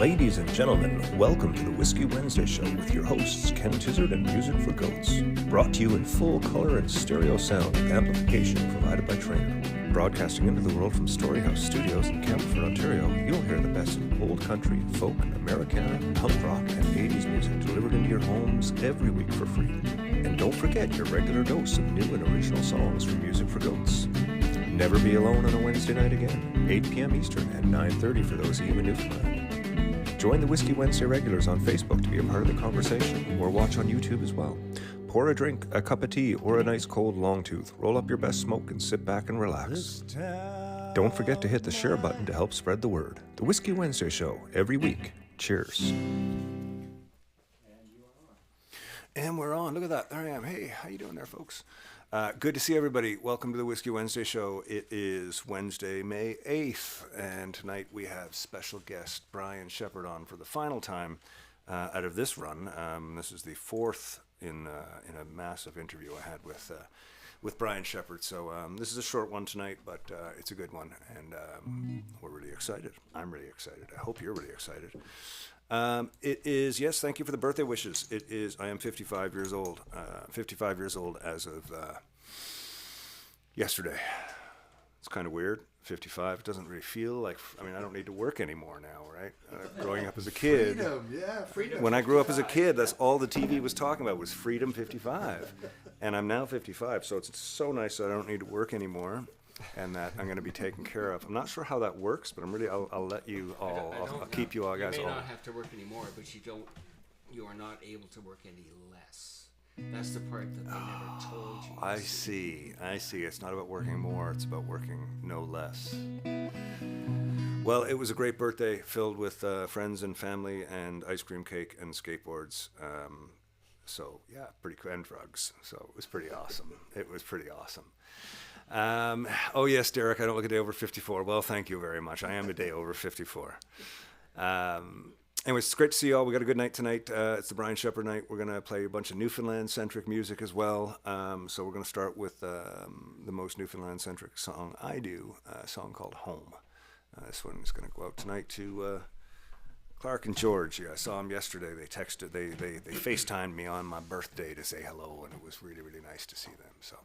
Ladies and gentlemen, welcome to the Whiskey Wednesday Show with your hosts Ken Tizzard and Music for Goats. Brought to you in full color and stereo sound with amplification provided by Trainer. Broadcasting into the world from Storyhouse Studios in Campbellford, Ontario, you'll hear the best in old country, folk, Americana, punk rock, and 80s music delivered into your homes every week for free. And don't forget your regular dose of new and original songs from Music for Goats. Never be alone on a Wednesday night again, 8 p.m. Eastern and 9:30 for those of you in Newfoundland. Join the Whiskey Wednesday regulars on Facebook to be a part of the conversation, or watch on YouTube as well. Pour a drink, a cup of tea, or a nice cold long tooth. Roll up your best smoke and sit back and relax. Don't forget to hit the share button to help spread the word. The Whiskey Wednesday Show, every week. Cheers. And we're on. Look at that. There I am. Hey, how you doing there, folks? Good to see everybody. Welcome to the Whiskey Wednesday Show. It is Wednesday, May 8th, and tonight we have special guest Brian Shepherd on for the final time out of this run. This is the fourth in a massive interview I had with Brian Shepherd. So this is a short one tonight, but it's a good one, and we're really excited. I'm really excited. I hope you're really excited. It is, yes, thank you for the birthday wishes. It is, I am 55 years old. 55 years old as of yesterday. It's kind of weird. 55 doesn't really feel like, I mean, I don't need to work anymore now, right? Growing up as a kid. Freedom. When I grew up as a kid, that's all the TV was talking about was Freedom 55. And I'm now 55, so it's so nice that I don't need to work anymore. And that I'm going to be taken care of. I'm not sure how that works, but I'll let you all, I'll keep you all guys You may all. not have to work anymore, but you are not able to work any less. That's the part that they never told you. I see. It's not about working more, it's about working no less. Well, it was a great birthday filled with friends and family and ice cream cake and skateboards. So, yeah, pretty cool, and drugs. So it was pretty awesome. Oh yes, Derek, I don't look a day over 54. Well, thank you very much. I am a day over 54. Anyway, it's great to see you all. We got a good night tonight. It's the Brian Shepherd night. We're going to play a bunch of Newfoundland-centric music as well. So we're going to start with the most Newfoundland-centric song I do, a song called Home. This one is going to go out tonight to Clark and George. Yeah, I saw them yesterday. They texted, they FaceTimed me on my birthday to say hello, and it was really, really nice to see them. So.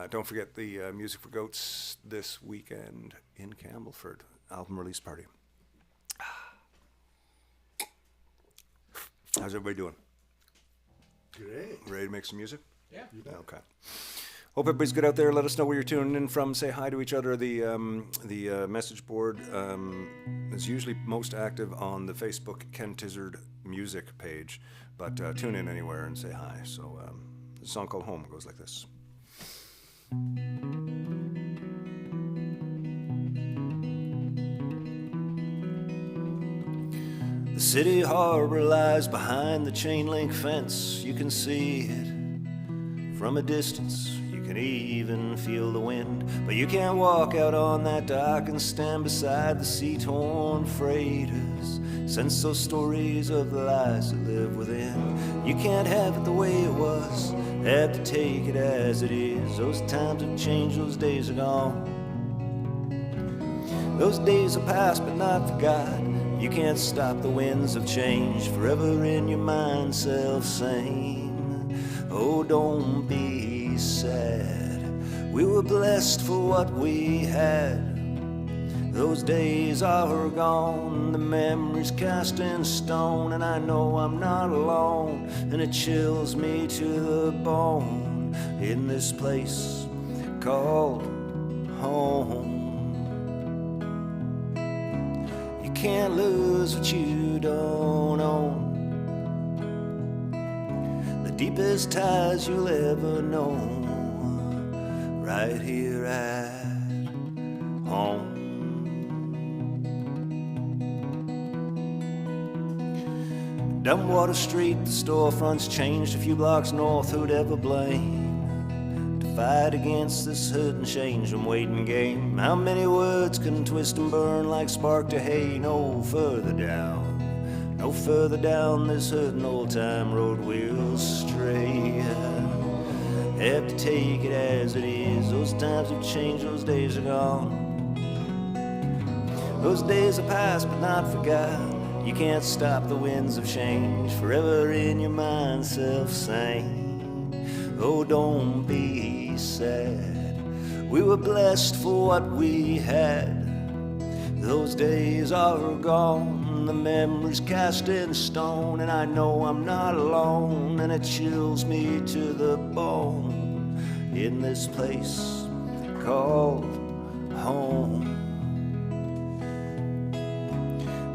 Don't forget the Music for Goats this weekend in Campbellford, album release party. How's everybody doing? Great. Ready to make some music? Yeah. Okay. Hope everybody's good out there. Let us know where you're tuning in from. Say hi to each other. The message board is usually most active on the Facebook Ken Tizzard music page, but tune in anywhere and say hi. So the song called Home goes like this. The city harbor lies behind the chain link fence. You can see it from a distance. You can even feel the wind, but you can't walk out on that dock and stand beside the sea-torn freighters. Sense those stories of the lies that live within. You can't have it the way it was, have to take it as it is. Those times have changed, those days are gone. Those days are past but not forgot. You can't stop the winds of change, forever in your mind, self-same. Oh, don't be sad, we were blessed for what we had. Those days are gone, the memories cast in stone, and I know I'm not alone, and it chills me to the bone in this place called home. You can't lose what you don't own, the deepest ties you'll ever know, right here at home. Dumbwater Street, the storefronts changed a few blocks north. Who'd ever blame to fight against this hurting change and waiting game? How many words can twist and burn like spark to hay? No further down this hurting old time road we'll stray. Have to take it as it is. Those times have changed, those days are gone. Those days are past but not forgot. You can't stop the winds of change, forever in your mind, self-same. Oh, don't be sad. We were blessed for what we had. Those days are gone, the memories cast in stone, and I know I'm not alone, and it chills me to the bone in this place called home.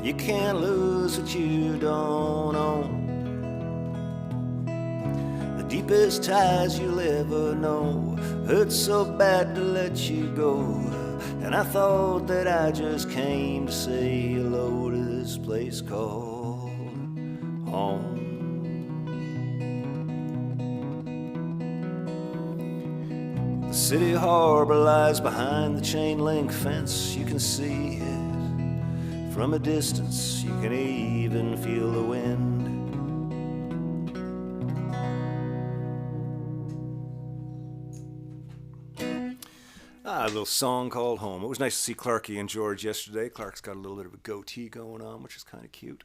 You can't lose what you don't own. The deepest ties you'll ever know hurt so bad to let you go. And I thought that I just came to say hello to this place called home. The city harbor lies behind the chain link fence. You can see it from a distance, you can even feel the wind. A little song called Home. It was nice to see Clarky and George yesterday. Clark's got a little bit of a goatee going on, which is kind of cute.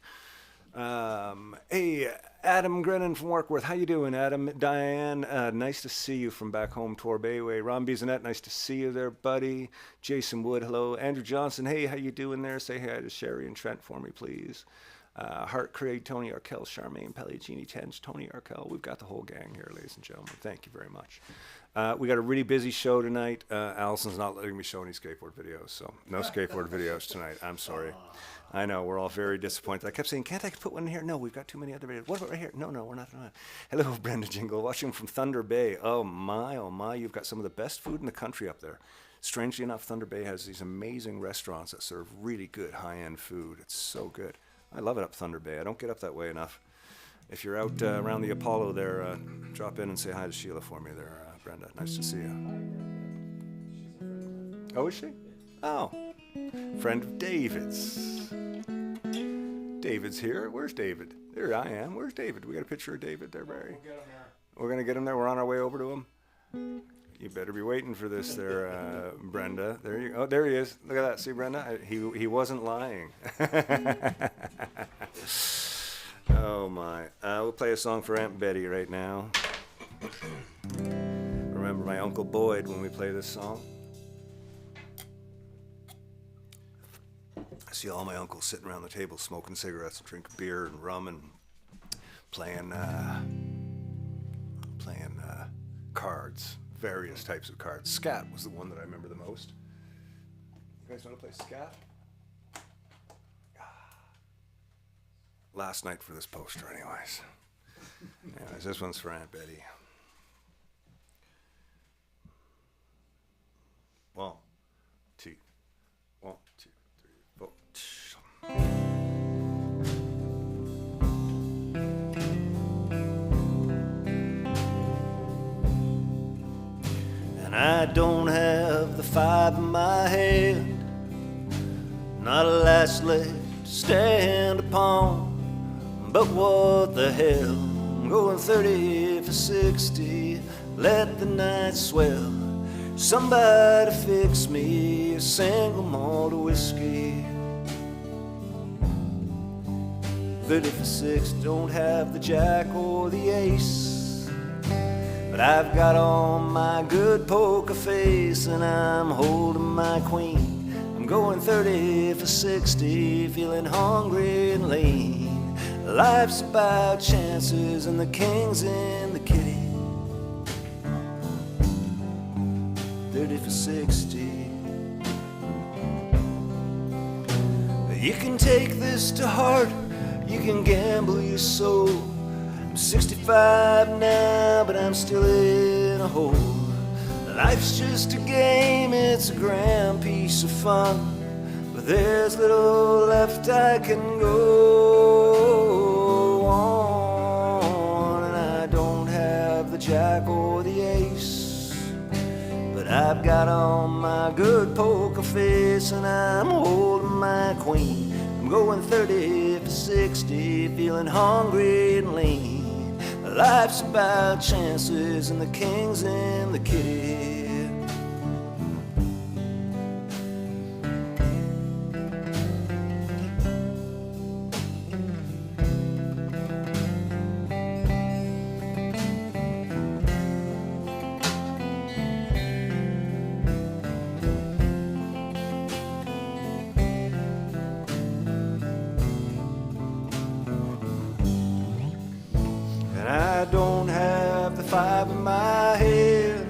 Hey, Adam Grennan from Warkworth. How you doing, Adam? Diane, nice to see you from back home, Torbay Way. Ron Bizanette, nice to see you there, buddy. Jason Wood, hello. Andrew Johnson, hey, how you doing there? Say hi to Sherry and Trent for me, please. Hart Craig, Tony Arkell, Charmaine Pellegrini, Tenge, Tony Arkell. We've got the whole gang here, ladies and gentlemen. Thank you very much. We got a really busy show tonight. Allison's not letting me show any skateboard videos, so no skateboard videos tonight. I'm sorry. I know, we're all very disappointed. I kept saying, can't I put one in here? No, we've got too many other videos. What about right here? No, we're not doing that. Hello, Brenda Jingle, watching from Thunder Bay. Oh my, you've got some of the best food in the country up there. Strangely enough, Thunder Bay has these amazing restaurants that serve really good high-end food. It's so good. I love it up Thunder Bay. I don't get up that way enough. If you're out around the Apollo there, drop in and say hi to Sheila for me there, Brenda. Nice to see you. Oh, is she? Oh, friend of David's. David's here. Where's David? There I am. Where's David? We got a picture of David there, Barry. We'll get him there. We're going to get him there. We're on our way over to him. You better be waiting for this there, Brenda. There you go. Oh, there he is. Look at that. See, Brenda? He wasn't lying. Oh, my. We'll play a song for Aunt Betty right now. Remember my Uncle Boyd when we play this song? I see all my uncles sitting around the table smoking cigarettes and drinking beer and rum and playing cards, various types of cards. Scat was the one that I remember the most. You guys want to play scat? Last night for this poster, anyways. This one's for Aunt Betty. 1, 2, 1, 2, 3, 4. And I don't have the 5 in my head, not a last leg to stand upon. But what the hell, I'm going 30 for 60, let the night swell. Somebody fix me a single malt whiskey. 30 for 6, don't have the jack or the ace, but I've got on my good poker face and I'm holding my queen. I'm going 30 for 60, feeling hungry and lean. Life's about chances and the king's in the kitty. 30 for 60. You can take this to heart, you can gamble your soul. I'm 65 now, but I'm still in a hole. Life's just a game, it's a grand piece of fun, but there's little left I can go on. And I don't have the jack or the ace, but I've got on my good poker face and I'm holding my queen. I'm going 30 for 60, feeling hungry and lean. Life's about chances and the king's in the kitty. 5 in my head.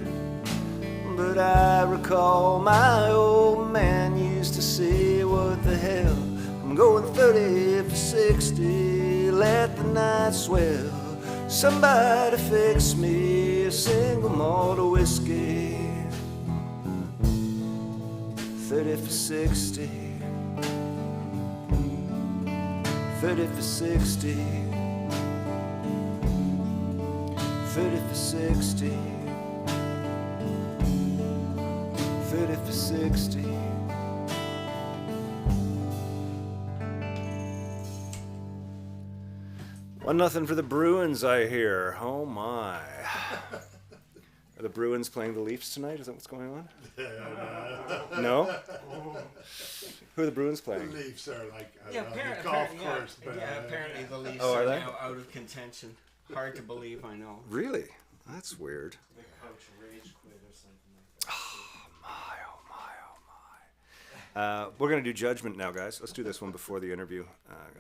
But I recall my old man used to say, what the hell, I'm going 30 for 60, let the night swell. Somebody fix me a single malt of whiskey. 30 for 60, 30 for 60, 30 for 60, 30 for 60. One nothing for the Bruins, I hear. Oh my. Are the Bruins playing the Leafs tonight? Is that what's going on? No? Who are the Bruins playing? The Leafs are like Yeah, the golf course. But, apparently the Leafs Oh, are are they? now out of contention. Hard to believe, I know. Really? That's weird. The coach rage quit or something like that. We're going to do Judgment now, guys. Let's do this one before the interview.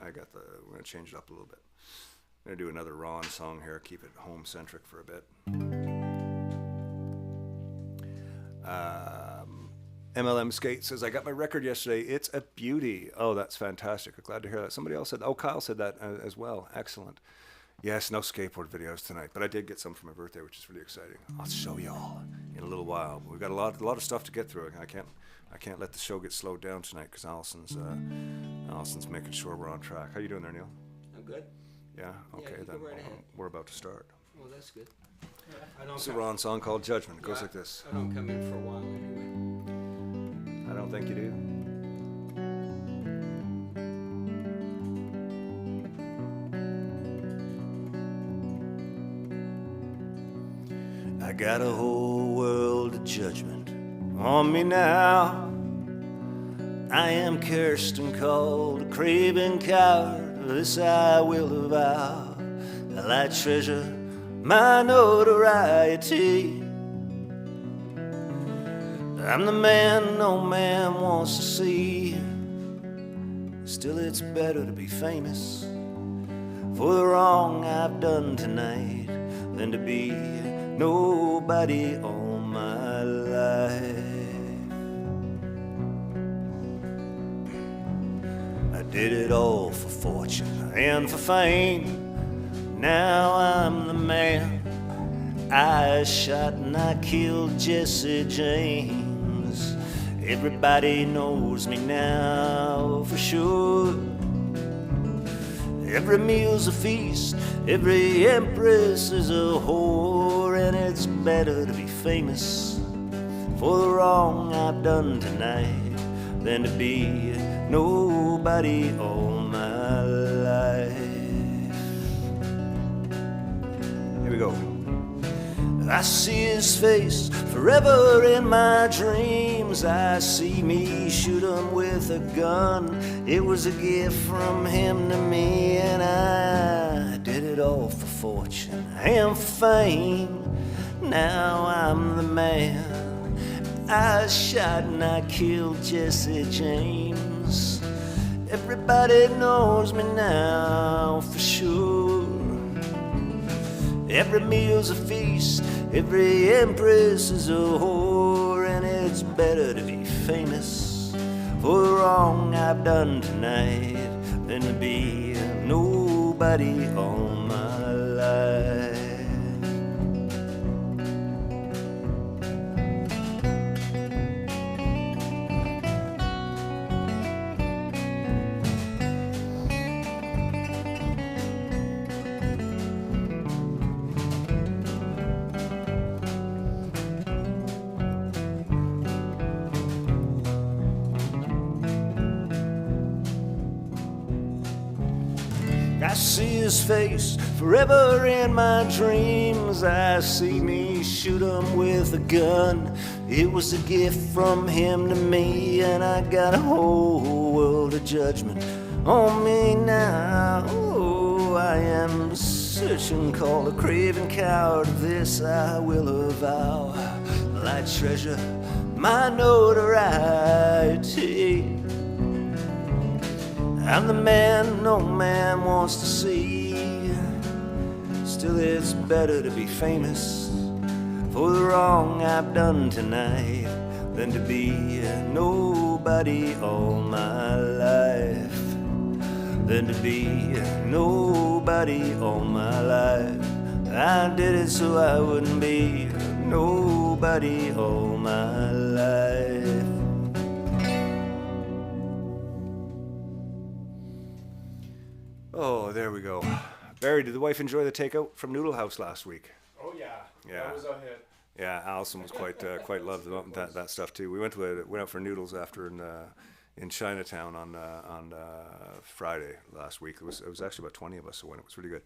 We're going to change it up a little bit. I'm going to do another Ron song here, keep it home-centric for a bit. MLM Skate says, I got my record yesterday. It's a beauty. Oh, that's fantastic. I'm glad to hear that. Somebody else said, oh, Kyle said that as well. Excellent. Yes, no skateboard videos tonight, but I did get some for my birthday, which is really exciting. I'll show y'all in a little while. We've got a lot of stuff to get through. I can't let the show get slowed down tonight because Allison's making sure we're on track. How you doing there, Neil? I'm good. Yeah? Okay, you then go right ahead. we're about to start. Well, that's good. I don't It's a come- Ron song called Judgment. It goes Yeah, like this. I don't come in for a while anyway. I don't think you do. I got a whole world of judgment on me now. I am cursed and called a craven coward. This I will avow. I treasure my notoriety. I'm the man no man wants to see. Still it's better to be famous for the wrong I've done tonight than to be nobody all my life. I did it all for fortune and for fame. Now I'm the man. I shot and I killed Jesse James. Everybody knows me now for sure. Every meal's a feast, every empress is a whore, and it's better to be famous for the wrong I've done tonight than to be nobody all my life. Here we go. I see his face forever in my dreams. I see me shoot him with a gun. It was a gift from him to me, and I did it all for fortune and fame. Now I'm the man. I shot and I killed Jesse James. Everybody knows me now for sure. Every meal's a feast, every empress is a whore, and it's better to be famous for the wrong I've done tonight than to be nobody all my life. I see his face forever in my dreams. I see me shoot him with a gun. It was a gift from him to me, and I got a whole world of judgment on me now. Oh, I am searching, called a craven coward. This I will avow. I treasure my notoriety. I'm the man no man wants to see. Still, it's better to be famous for the wrong I've done tonight than to be nobody all my life. Than to be nobody all my life. I did it so I wouldn't be nobody all my life. Oh, there we go. Barry, did the wife enjoy the takeout from Noodle House last week? Oh yeah. Yeah. That was a hit. Yeah, Allison was quite loved that stuff too. We went out for noodles after in Chinatown on Friday last week. It was actually about 20 of us who went. It was really good.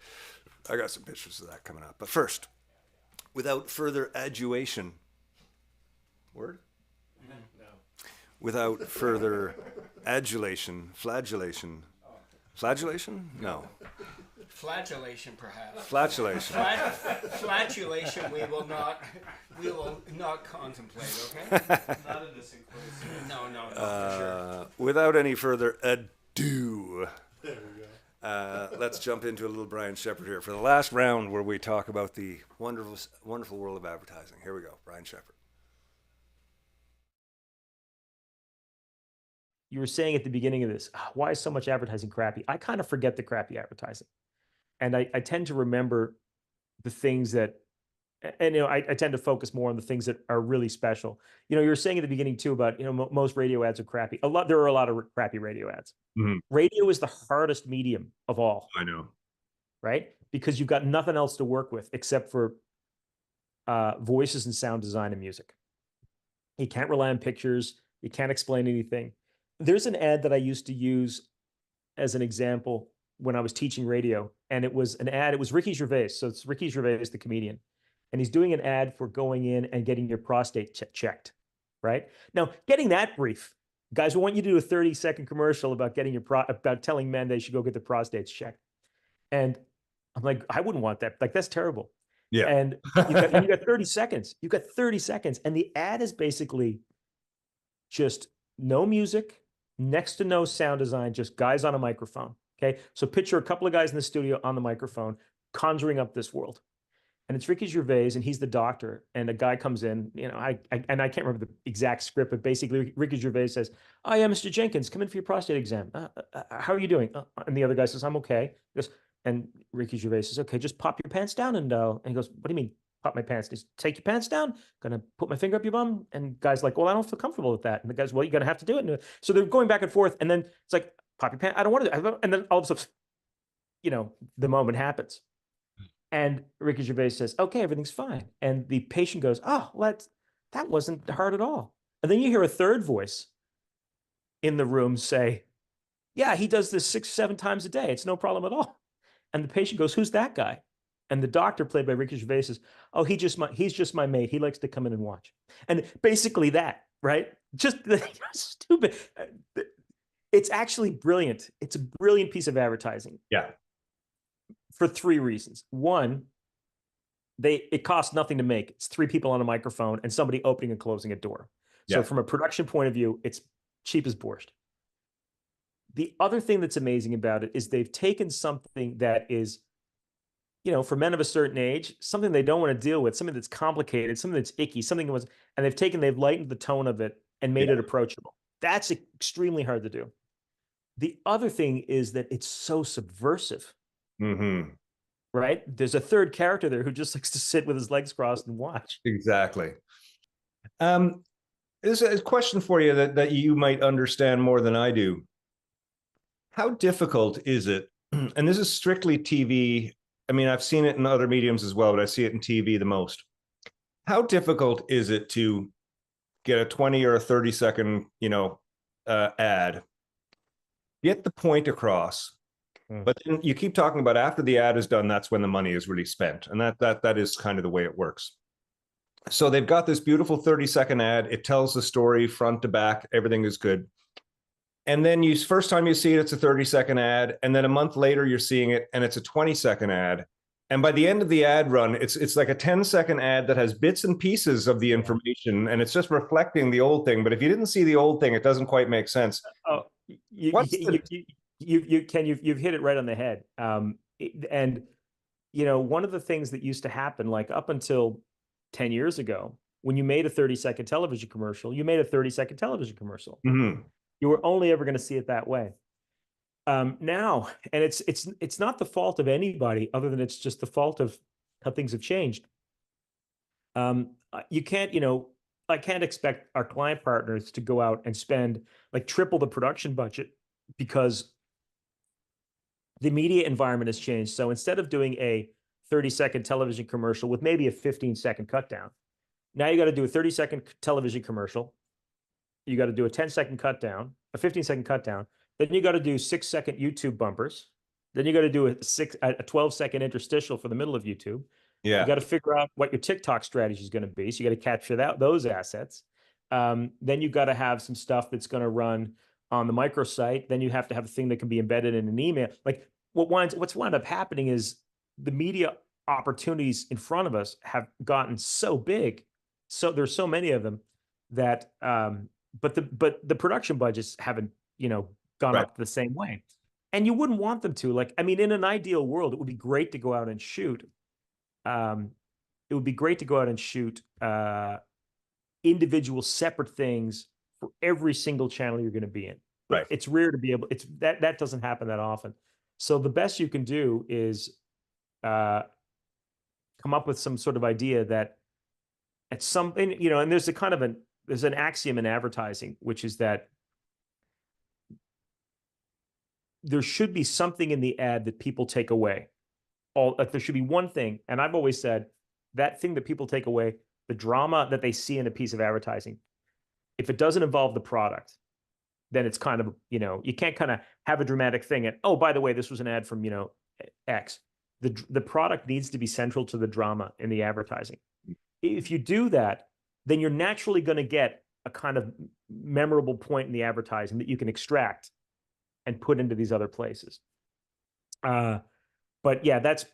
I got some pictures of that coming up. But first, without further adulation, without further adulation, flagellation, no. Flagellation, perhaps. Flatulation. Flatulation, we will not contemplate. Okay. Not in this enclosed. No, for sure. Without any further ado, There we go. let's jump into a little Brian Shepherd here for the last round where we talk about the wonderful world of advertising. Here we go, Brian Shepherd. You were saying at the beginning of this, why is so much advertising crappy? I kind of forget the crappy advertising. And I tend to remember the things that, and I tend to focus more on the things that are really special. You were saying at the beginning too about, most radio ads are crappy. There are a lot of crappy radio ads. Mm-hmm. Radio is the hardest medium of all. I know. Right? Because you've got nothing else to work with except for voices and sound design and music. You can't rely on pictures. You can't explain anything. There's an ad that I used to use as an example when I was teaching radio, and it was an ad. It was Ricky Gervais. So it's Ricky Gervais, the comedian, and he's doing an ad for going in and getting your prostate checked, right? Now, getting that brief, guys, we want you to do a 30-second commercial about getting about telling men they should go get their prostates checked. And I'm like, I wouldn't want that. Like, that's terrible. Yeah. And you got 30 seconds. You got 30 seconds, and the ad is basically just no music, next to no sound design, just guys on a microphone. Okay. So picture a couple of guys in the studio on the microphone, conjuring up this world. And it's Ricky Gervais, and he's the doctor. And a guy comes in, I can't remember the exact script, but basically Ricky Gervais says, "Oh yeah, Mr. Jenkins, come in for your prostate exam. How are you doing?" And the other guy says, "I'm okay." He goes, and Ricky Gervais says, "Okay, just pop your pants down." And he goes, "What do you mean, pop my pants?" He says, "Take your pants down. Gonna put my finger up your bum." And guy's like, "Well, I don't feel comfortable with that." And the guy's, "Well, you're gonna have to do it." So they're going back and forth, and then it's like, "Pop your pants." "I don't want to." And then all of a sudden, the moment happens. And Ricky Gervais says, "Okay, everything's fine." And the patient goes, "Oh, well, that wasn't hard at all." And then you hear a third voice in the room say, "Yeah, he does this 6-7 times a day. It's no problem at all." And the patient goes, "Who's that guy?" And the doctor, played by Ricky Gervais, says, "Oh, he's just my mate. He likes to come in and watch." And basically that, right? Just stupid. It's actually brilliant. It's a brilliant piece of advertising. Yeah. For 3 reasons. One, it costs nothing to make. It's 3 people on a microphone and somebody opening and closing a door. So from a production point of view, it's cheap as borscht. The other thing that's amazing about it is they've taken something that is, for men of a certain age, something they don't want to deal with, something that's complicated, something that's icky, and they've lightened the tone of it and made it approachable. That's extremely hard to do. The other thing is that it's so subversive. Mm-hmm. Right? There's a third character there who just likes to sit with his legs crossed and watch. Exactly. There's a question for you that you might understand more than I do. How difficult is it, and this is strictly TV, I mean, I've seen it in other mediums as well, but I see it in TV the most. How difficult is it to get a 20 or a 30-second, ad, get the point across, but then you keep talking about after the ad is done, that's when the money is really spent. And that is kind of the way it works. So they've got this beautiful 30-second ad. It tells the story front to back. Everything is good. And then first time you see it, it's a 30-second ad. And then a month later, you're seeing it and it's a 20-second ad. And by the end of the ad run, it's like a 10-second ad that has bits and pieces of the information, and it's just reflecting the old thing. But if you didn't see the old thing, it doesn't quite make sense. Oh, you've hit it right on the head. And one of the things that used to happen, like up until 10 years ago, when you made a 30-second television commercial, you made a 30-second television commercial. Mm-hmm. You were only ever going to see it that way. Now, and it's not the fault of anybody other than it's just the fault of how things have changed. You can't, I can't expect our client partners to go out and spend like triple the production budget because the media environment has changed. So instead of doing a 30-second television commercial with maybe a 15-second cut down, now you got to do a 30-second television commercial. You got to do a 10-second cut down, a 15-second cut down. Then you got to do 6-second YouTube bumpers. Then you got to do a 12-second interstitial for the middle of YouTube. Yeah. You got to figure out what your TikTok strategy is going to be. So you got to capture those assets. Then you got to have some stuff that's going to run on the microsite. Then you have to have a thing that can be embedded in an email. Like what's wound up happening is the media opportunities in front of us have gotten so big. So there's so many of them that, but the production budgets haven't, gone Right. up the same way. And you wouldn't want them to. Like, I mean, in an ideal world, it would be great to go out and shoot. It would be great to go out and shoot individual separate things for every single channel you're going to be in. Right. It's rare to be able. That doesn't happen that often. So the best you can do is come up with some sort of idea that at some, and there's there's an axiom in advertising, which is that there should be something in the ad that people take away. There should be one thing. And I've always said that thing that people take away, the drama that they see in a piece of advertising, if it doesn't involve the product, then it's kind of, you can't kind of have a dramatic thing and, oh, by the way, this was an ad from, X. The product needs to be central to the drama in the advertising. If you do that, then you're naturally going to get a kind of memorable point in the advertising that you can extract and put into these other places. But yeah, that's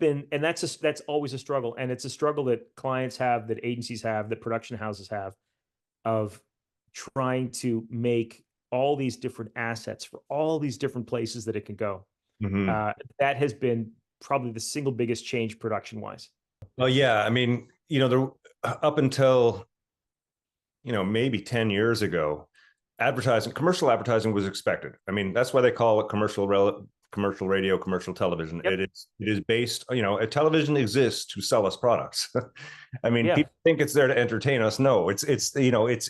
always a struggle. And it's a struggle that clients have, that agencies have, that production houses have, of trying to make all these different assets for all these different places that it can go. Mm-hmm. That has been probably the single biggest change production wise. Well, yeah, I mean, up until, maybe 10 years ago, commercial advertising was expected. I mean, that's why they call it commercial radio, commercial television. Yep. It is based, a television exists to sell us products. I mean, Yeah. People think it's there to entertain us. No, it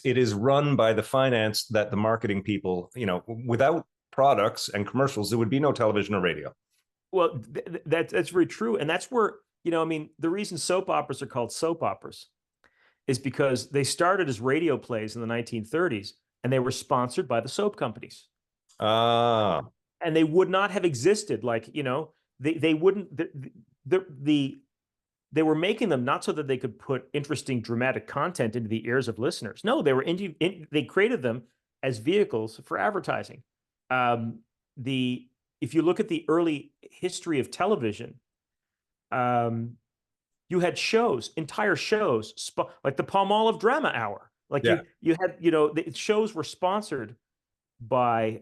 is run by the finance that the marketing people, without products and commercials, there would be no television or radio. Well, that's very true. And that's where, the reason soap operas are called soap operas is because they started as radio plays in the 1930s and they were sponsored by the soap companies. Ah. And they would not have existed. Like, they wouldn't, they were making them not so that they could put interesting dramatic content into the ears of listeners. No, they created them as vehicles for advertising. If you look at the early history of television, you had entire shows, like the Palmolive Drama Hour. Like you had, the shows were sponsored by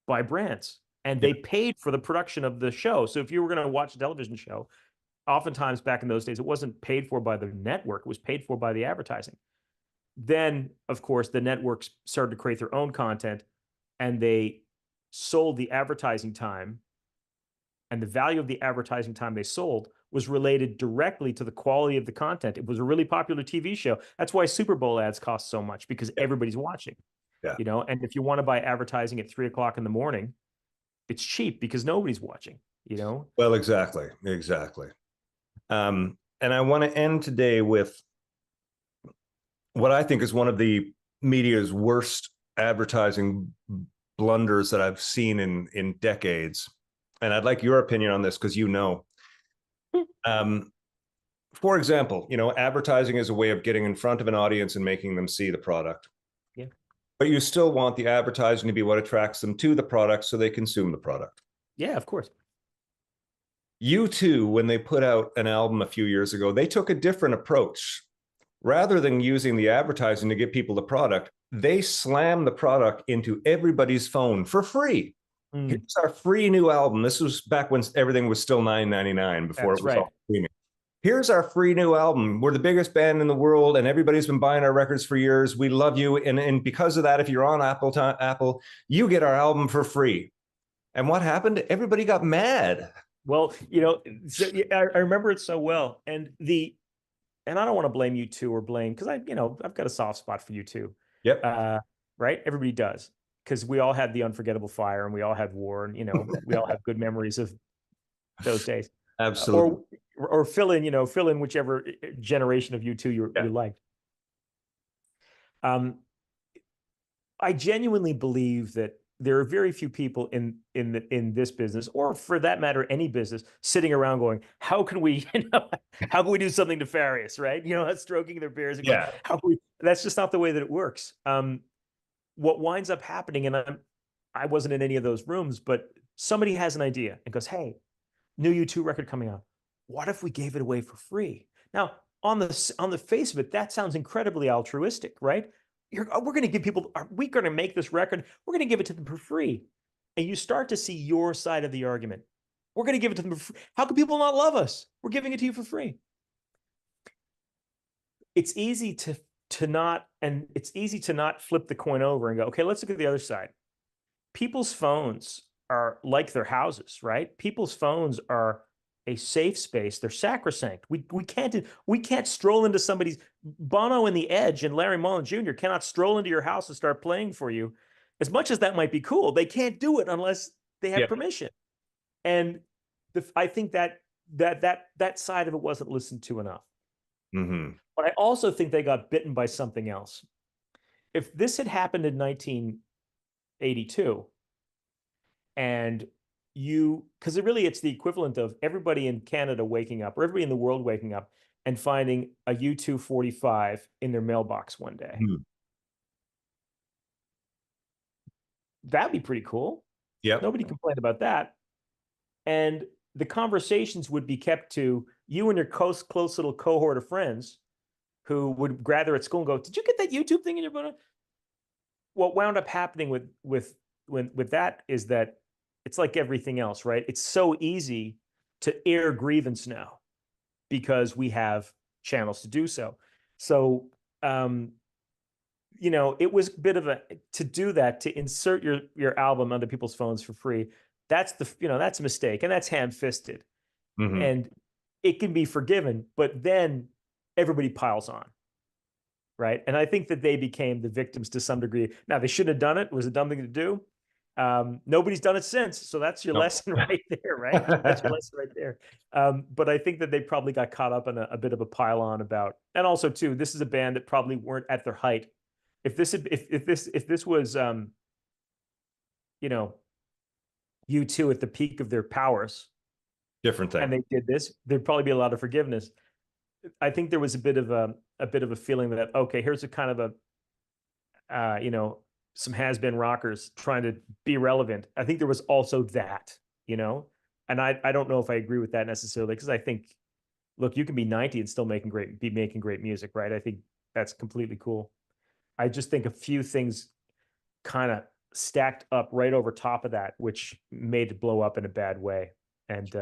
brands, and they paid for the production of the show. So if you were going to watch a television show, oftentimes back in those days, it wasn't paid for by the network; it was paid for by the advertising. Then, of course, the networks started to create their own content, and they sold the advertising time, and the value of the advertising time they sold was related directly to the quality of the content. It was a really popular TV show. That's why Super Bowl ads cost so much, because everybody's watching. Yeah. And if you want to buy advertising at 3:00 in the morning, it's cheap because nobody's watching, Well, exactly. And I want to end today with what I think is one of the media's worst advertising blunders that I've seen in decades. And I'd like your opinion on this, because for example, advertising is a way of getting in front of an audience and making them see the product. Yeah. But you still want the advertising to be what attracts them to the product so they consume the product. Yeah, of course. U2, when they put out an album a few years ago, they took a different approach. Rather than using the advertising to get people the product, they slammed the product into everybody's phone for free. Here's our free new album. This was back when everything was still $9.99 before That's it was right. all streaming. Here's our free new album. We're the biggest band in the world, and everybody's been buying our records for years. We love you, and because of that, if you're on Apple, you get our album for free. And what happened? Everybody got mad. Well, you know, so, I remember it so well, and I don't want to blame U2 or blame, because I've got a soft spot for U2. Yep. Right? Everybody does, because we all had the Unforgettable Fire, and we all had War, and we all have good memories of those days. Absolutely. Or fill in whichever generation of U2 you liked. I genuinely believe that there are very few people in this business, or for that matter, any business, sitting around going, how can we do something nefarious, right? Stroking their beards and going, how can we? That's just not the way that it works. What winds up happening, and I wasn't in any of those rooms, but somebody has an idea and goes, hey, new U2 record coming out. What if we gave it away for free? Now, on the face of it, that sounds incredibly altruistic, right? We're going to give people, we're going to make this record, we're going to give it to them for free. And you start to see your side of the argument. We're going to give it to them for free. How can people not love us? We're giving it to you for free. It's easy to not flip the coin over and go, okay, let's look at the other side. People's phones are like their houses, right? People's phones are a safe space. They're sacrosanct. We can't stroll into somebody's. Bono and the Edge and Larry Mullen Jr. cannot stroll into your house and start playing for you. As much as that might be cool, they can't do it unless they have permission. And I think that side of it wasn't listened to enough. Mm-hmm. But I also think they got bitten by something else. If this had happened in 1982, and because it's the equivalent of everybody in Canada waking up, or everybody in the world waking up and finding a U2 45 in their mailbox one day. Mm-hmm. That'd be pretty cool. Yeah. Nobody complained about that. And the conversations would be kept to you and your close little cohort of friends who would gather at school and go, did you get that YouTube thing in your book? What wound up happening with that is that it's like everything else, right? It's so easy to air grievance now because we have channels to do so. So, it was a bit of to do that, to insert your album onto people's phones for free. That's that's a mistake, and that's ham-fisted. Mm-hmm. And it can be forgiven, but then everybody piles on. Right. And I think that they became the victims to some degree. Now, they shouldn't have done it. It was a dumb thing to do. Nobody's done it since. So that's your lesson right there, right? That's your lesson right there. But I think that they probably got caught up in a bit of a pile on about, and also too, this is a band that probably weren't at their height. If this was, U2 at the peak of their powers, different thing, and they did this, there'd probably be a lot of forgiveness. I think there was a bit of a feeling that, okay, here's a kind of some has-been rockers trying to be relevant. I think there was also that, and I don't know if I agree with that necessarily, because I think, look, you can be 90 and still be making great music, right? I think that's completely cool. I just think a few things kind of stacked up right over top of that, which made it blow up in a bad way. And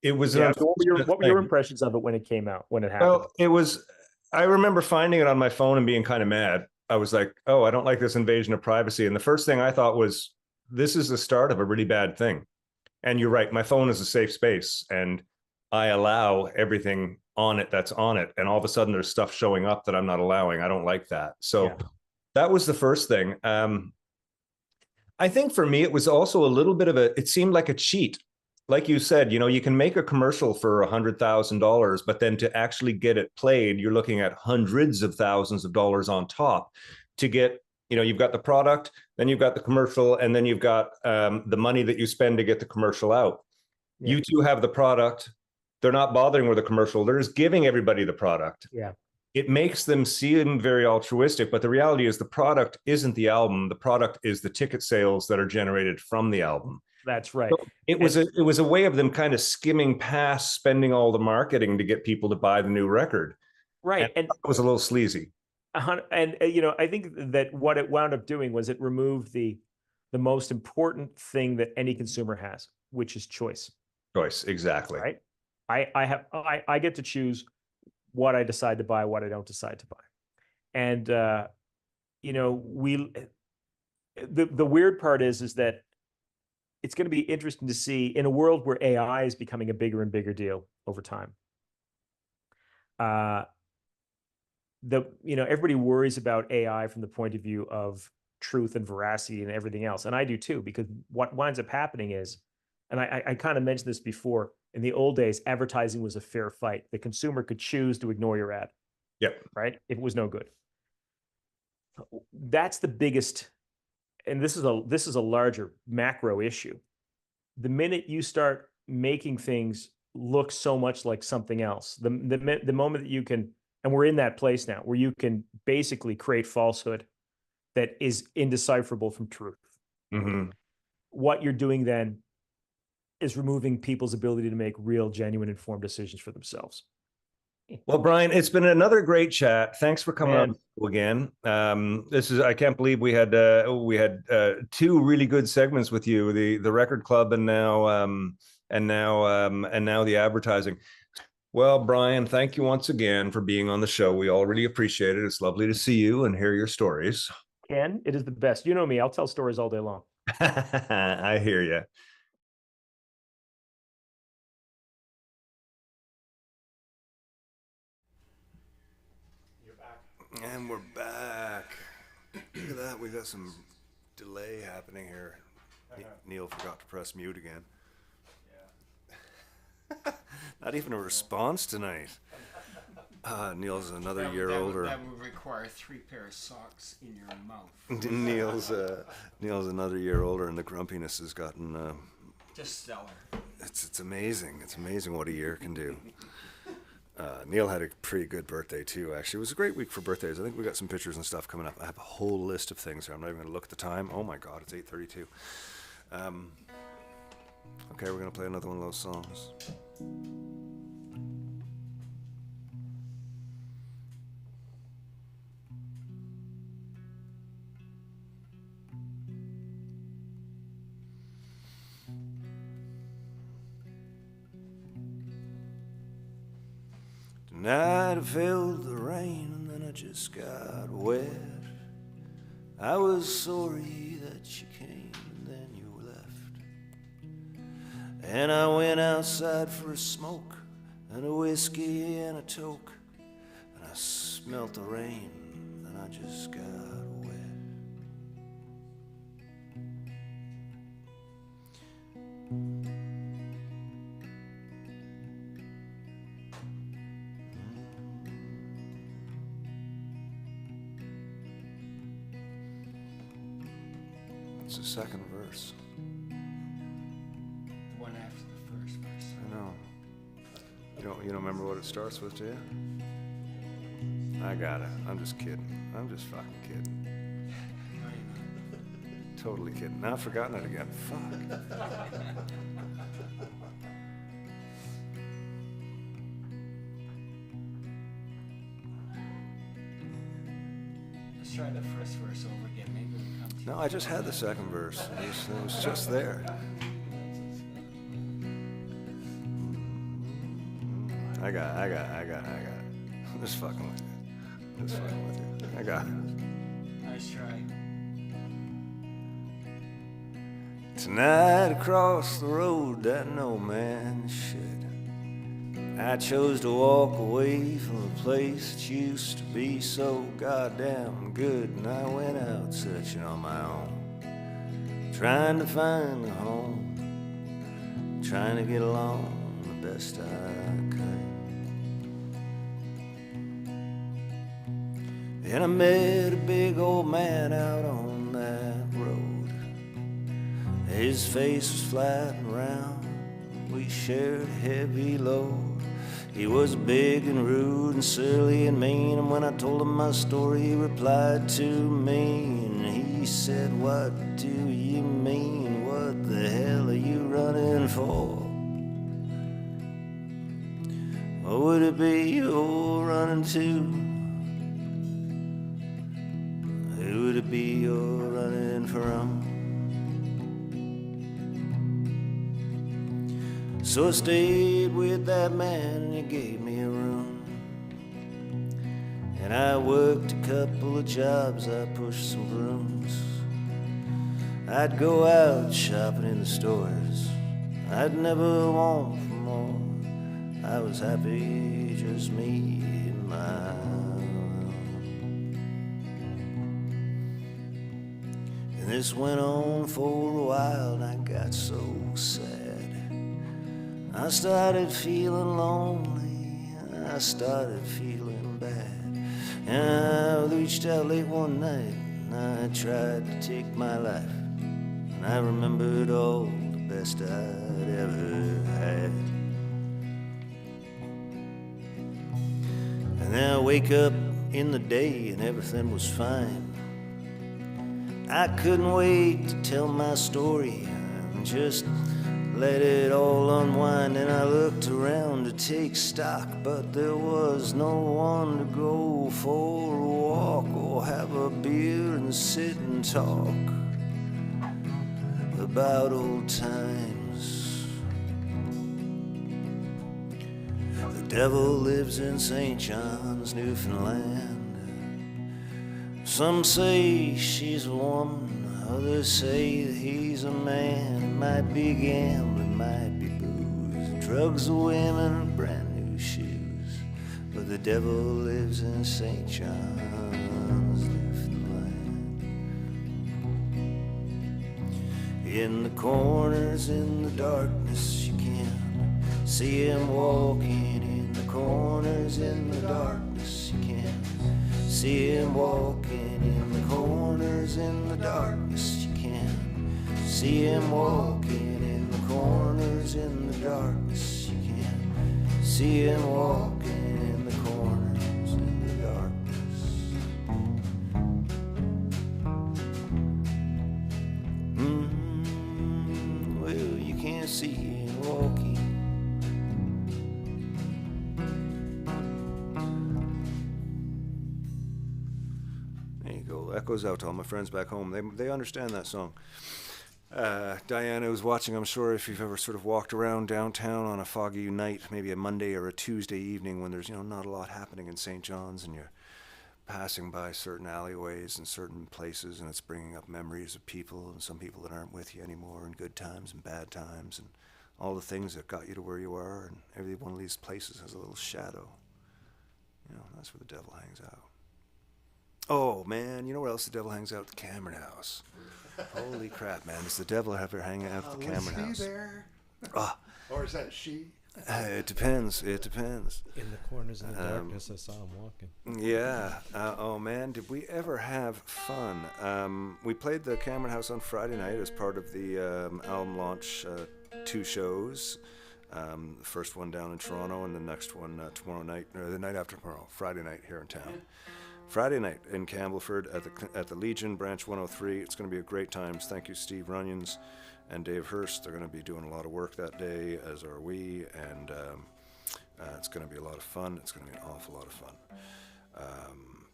it was. So what were your impressions of it when it came out, when it happened? Well, I remember finding it on my phone and being kind of mad. I was like, oh, I don't like this invasion of privacy. And the first thing I thought was, this is the start of a really bad thing. And you're right. My phone is a safe space, and I allow everything on it that's on it. And all of a sudden there's stuff showing up that I'm not allowing. I don't like that. So that was the first thing. I think for me, it was also a little bit of it seemed like a cheat. Like you said, you can make a commercial for $100,000, but then to actually get it played, you're looking at hundreds of thousands of dollars on top to get, you've got the product, then you've got the commercial, and then you've got the money that you spend to get the commercial out. Yeah. You two have the product. They're not bothering with the commercial. They're just giving everybody the product. Yeah. It makes them seem very altruistic, but the reality is the product isn't the album. The product is the ticket sales that are generated from the album. That's right. So it was a way of them kind of skimming past spending all the marketing to get people to buy the new record. Right. And it was a little sleazy. And I think that what it wound up doing was it removed the the most important thing that any consumer has, which is choice. Choice, exactly. Right? I get to choose what I decide to buy, what I don't decide to buy. And you know, the weird part is that it's going to be interesting to see in a world where AI is becoming a bigger and bigger deal over time. Everybody worries about AI from the point of view of truth and veracity and everything else. And I do too, because what winds up happening is, and I kind of mentioned this before, in the old days, advertising was a fair fight. The consumer could choose to ignore your ad. Yep. Right? If it was no good. That's the biggest, and this is a larger macro issue. The minute you start making things look so much like something else, the moment that you can, and we're in that place now where you can basically create falsehood that is indecipherable from truth. Mm-hmm. What you're doing then is removing people's ability to make real, genuine, informed decisions for themselves. Well, Brian, it's been another great chat. Thanks for coming Man. on again. I can't believe we had two really good segments with you, the record club and now the advertising. Well, Brian, thank you once again for being on the show. We all really appreciate it. It's lovely to see you and hear your stories. Ken, it is the best. You know me, I'll tell stories all day long. I hear you. And we're back. Look at that. We got some delay happening here. Neil forgot to press mute again. Yeah. Not even a response tonight. Neil's another year older. That would require 3 pair of socks in your mouth. Neil's another year older, and the grumpiness has gotten just stellar. It's amazing. It's amazing what a year can do. Neil had a pretty good birthday too, actually. It was a great week for birthdays. I think we got some pictures and stuff coming up. I have a whole list of things here. I'm not even going to look at the time. Oh my God, it's 8:32. Okay, we're going to play another one of those songs. Tonight I felt the rain and then I just got wet. I was sorry that you came and then you left. And I went outside for a smoke and a whiskey and a toke. And I smelt the rain and I just got wet. It's the second verse. One after the first verse. I know. You don't remember what it starts with, do you? I got it. I'm just kidding. I'm just fucking kidding. No, you're not. Totally kidding. Now I've forgotten it again. Fuck. Let's try the first verse over again. Maybe we'll come to No, I just had the second verse. It was just there. I got it. I'm just fucking with you. I got it. Nice try. Tonight across the road that no man should, I chose to walk away from a place that used to be so goddamn good. And I went out searching on my own, trying to find a home, trying to get along the best I could. And I met a big old man out on that road. His face was flat and round. We shared a heavy load. He was big and rude and surly and mean. And when I told him my story, he replied to me. And he said, "What do you mean? What the hell are you running for? What would it be you're running to? Who would it be you're running from?" So I stayed with that man and he gave me a room. And I worked a couple of jobs, I pushed some brooms. I'd go out shopping in the stores, I'd never want for more. I was happy, just me and my world. And this went on for a while and I got so sad. I started feeling lonely, I started feeling bad. And I reached out late one night and I tried to take my life. And I remembered all the best I'd ever had. And then I wake up in the day and everything was fine. I couldn't wait to tell my story and just let it all unwind. And I looked around to take stock, but there was no one to go for a walk or have a beer and sit and talk about old times. The devil lives in St. John's, Newfoundland. Some say she's a woman, others say that he's a man. It might be gambling, might be booze, drugs, women, brand new shoes. But the devil lives in St. John's, Newfoundland. In the corners, in the darkness, you can see him walking. In the corners, in the darkness, you can see him walking. In the corners, in the darkness, you can see him walking. In the corners, in the darkness, you can see him walking. In the corners, in the darkness. Well, you can't see him walking. That goes out to all my friends back home. They understand that song. Diana was watching, I'm sure, if you've ever sort of walked around downtown on a foggy night, maybe a Monday or a Tuesday evening when there's, not a lot happening in St. John's, and you're passing by certain alleyways and certain places, and it's bringing up memories of people and some people that aren't with you anymore, and good times and bad times and all the things that got you to where you are, and every one of these places has a little shadow. That's where the devil hangs out. Oh, man, you know where else the devil hangs out? The Cameron House. Holy crap, man. Does the devil ever hang out at the Cameron House? Was he there? Or is that she? It depends. It depends. In the corners of the darkness, I saw him walking. Yeah. Oh, man, did we ever have fun? We played the Cameron House on Friday night as part of the album launch, 2 shows. The first one down in Toronto and the next one tomorrow night, or the night after tomorrow, Friday night here in town. Friday night in Campbellford at the Legion, Branch 103. It's going to be a great time. Thank you, Steve Runyons and Dave Hurst. They're going to be doing a lot of work that day, as are we, and it's going to be a lot of fun. It's going to be an awful lot of fun.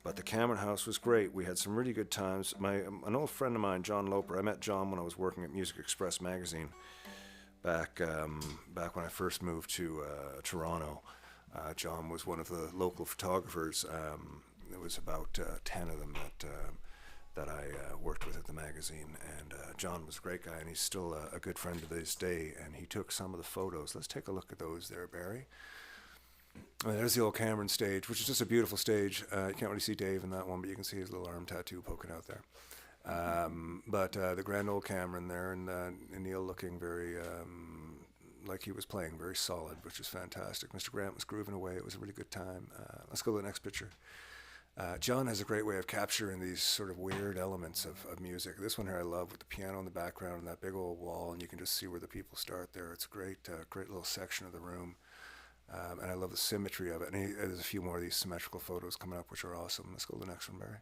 But the Cameron House was great. We had some really good times. An old friend of mine, John Loper, I met John when I was working at Music Express magazine back when I first moved to Toronto. John was one of the local photographers. There was about 10 of them that I worked with at the magazine, and John was a great guy, and he's still a good friend to this day, and he took some of the photos. Let's take a look at those there, Barry. There's the old Cameron stage, which is just a beautiful stage. You can't really see Dave in that one, but you can see his little arm tattoo poking out there. But the grand old Cameron there, and Neil looking very like he was playing very solid, which was fantastic. Mr. Grant was grooving away. It was a really good time. Let's go to the next picture. John has a great way of capturing these sort of weird elements of music. This one here I love, with the piano in the background and that big old wall, and you can just see where the people start there. It's a great little section of the room, and I love the symmetry of it. And there's a few more of these symmetrical photos coming up, which are awesome. Let's go to the next one, Barry.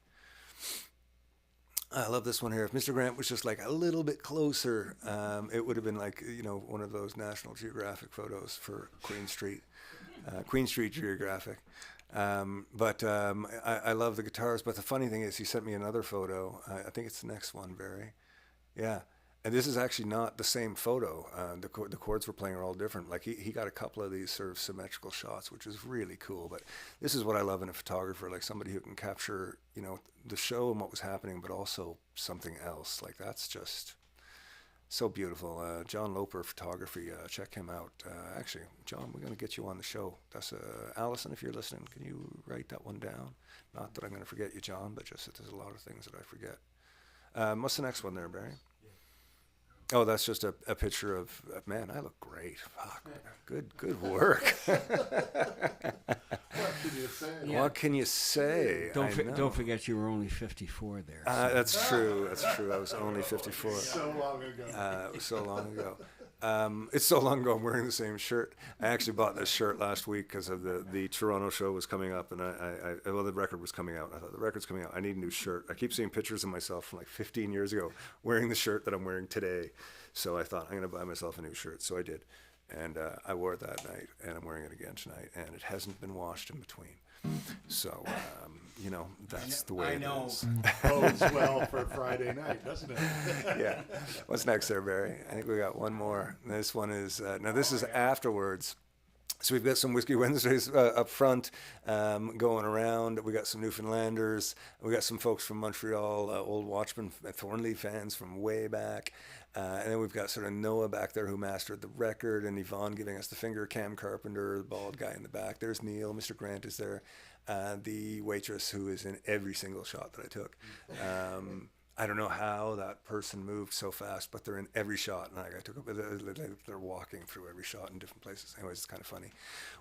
I love this one here. If Mr. Grant was just like a little bit closer, it would have been like, one of those National Geographic photos for Queen Street Geographic. But I love the guitars. But the funny thing is, he sent me another photo. I think it's the next one, Barry. Yeah. And this is actually not the same photo. The chords we're playing are all different. Like he got a couple of these sort of symmetrical shots, which is really cool. But this is what I love in a photographer, like somebody who can capture, you know, the show and what was happening, but also something else. Like that's just so beautiful. John Loper Photography, check him out. Actually, John, we're going to get you on the show. That's Allison, if you're listening, can you write that one down? Not that I'm going to forget you, John, but just that there's a lot of things that I forget. What's the next one there, Barry? Oh, that's just a picture of man. I look great. Fuck, good work. What can you say? Yeah. What can you say? Don't forget you were only 54 there. That's true. That's true. I was only 54. So long ago. It was so long ago. It's so long ago I'm wearing the same shirt. I actually bought this shirt last week because of the Toronto show was coming up, and well, the record was coming out. I thought, the record's coming out, I need a new shirt. I keep seeing pictures of myself from like 15 years ago wearing the shirt that I'm wearing today. So I thought, I'm going to buy myself a new shirt. So I did. And I wore it that night, and I'm wearing it again tonight, and it hasn't been washed in between. So, you know, that's the way it is. Bodes well for Friday night, doesn't it? Yeah. What's next there, Barry? I think we got one more. This one is, now this is afterwards. So we've got some Whiskey Wednesdays up front going around. We got some Newfoundlanders. We got some folks from Montreal, old Watchman, Thornley fans from way back. And then we've got sort of Noah back there who mastered the record, and Yvonne giving us the finger, Cam Carpenter, the bald guy in the back. There's Neil, Mr. Grant is there, the waitress who is in every single shot that I took. I don't know how that person moved so fast, but they're in every shot. And I took they're walking through every shot in different places. Anyways, it's kind of funny.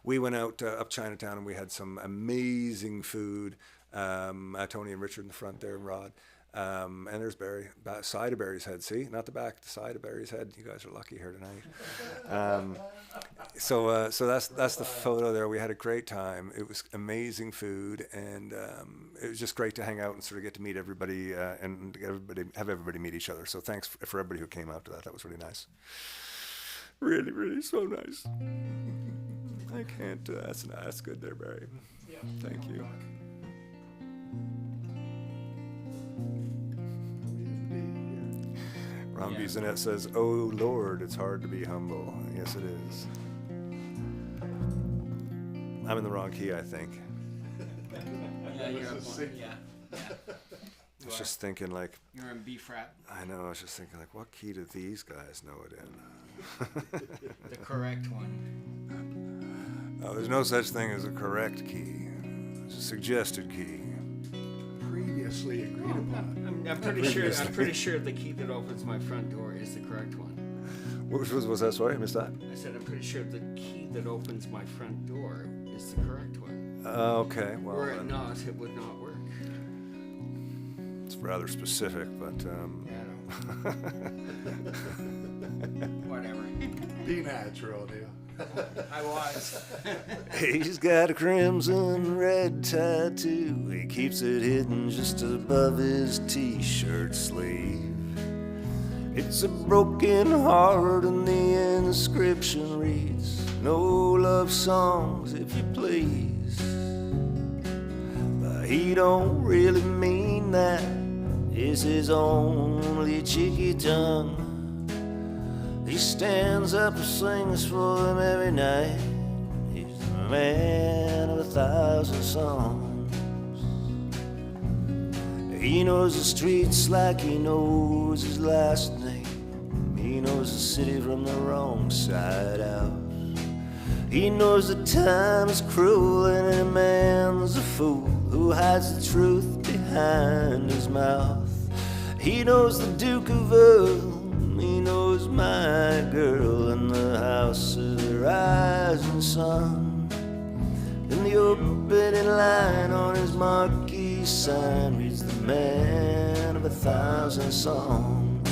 We went out up Chinatown and we had some amazing food. Tony and Richard in the front there, and Rod. And there's Barry, side of Barry's head. See, not the back, the side of Barry's head. You guys are lucky here tonight. So that's the photo there. We had a great time. It was amazing food, and it was just great to hang out and sort of get to meet everybody and have everybody meet each other. So thanks for everybody who came out to that. That was really nice. Really, really so nice. I can't. That's good there, Barry. Yeah. Thank you. Ron Bizanette says, "Oh Lord, it's hard to be humble." Yes, it is. I'm in the wrong key, I think. Yeah, you're up one. Yeah. I was just thinking, like, You're in B flat. I know. I was just thinking, like, what key do these guys know it in? The correct one. Oh, there's no such thing as a correct key. It's a suggested key. Previously agreed upon. I'm pretty sure the key that opens my front door is the correct one. Which was that? Sorry, I missed that. I said I'm pretty sure the key that opens my front door is the correct one. Okay. Well, Were it not, it would not work. it's rather specific, but Yeah, I don't. Whatever. Be natural, Neil. I was. He's got a crimson red tattoo. He keeps it hidden just above his t-shirt sleeve. It's a broken heart and the inscription reads, "No love songs if you please." But he don't really mean that. It's his only cheeky tongue. He stands up and sings for them every night. He's the man of 1,000 songs. He knows the streets like he knows his last name. He knows the city from the wrong side out. He knows that time is cruel and any man's a fool who hides the truth behind his mouth. He knows the Duke of Earl. He knows my girl in the house of the rising sun. And the opening line on his marquee sign reads, "The man of 1,000 songs."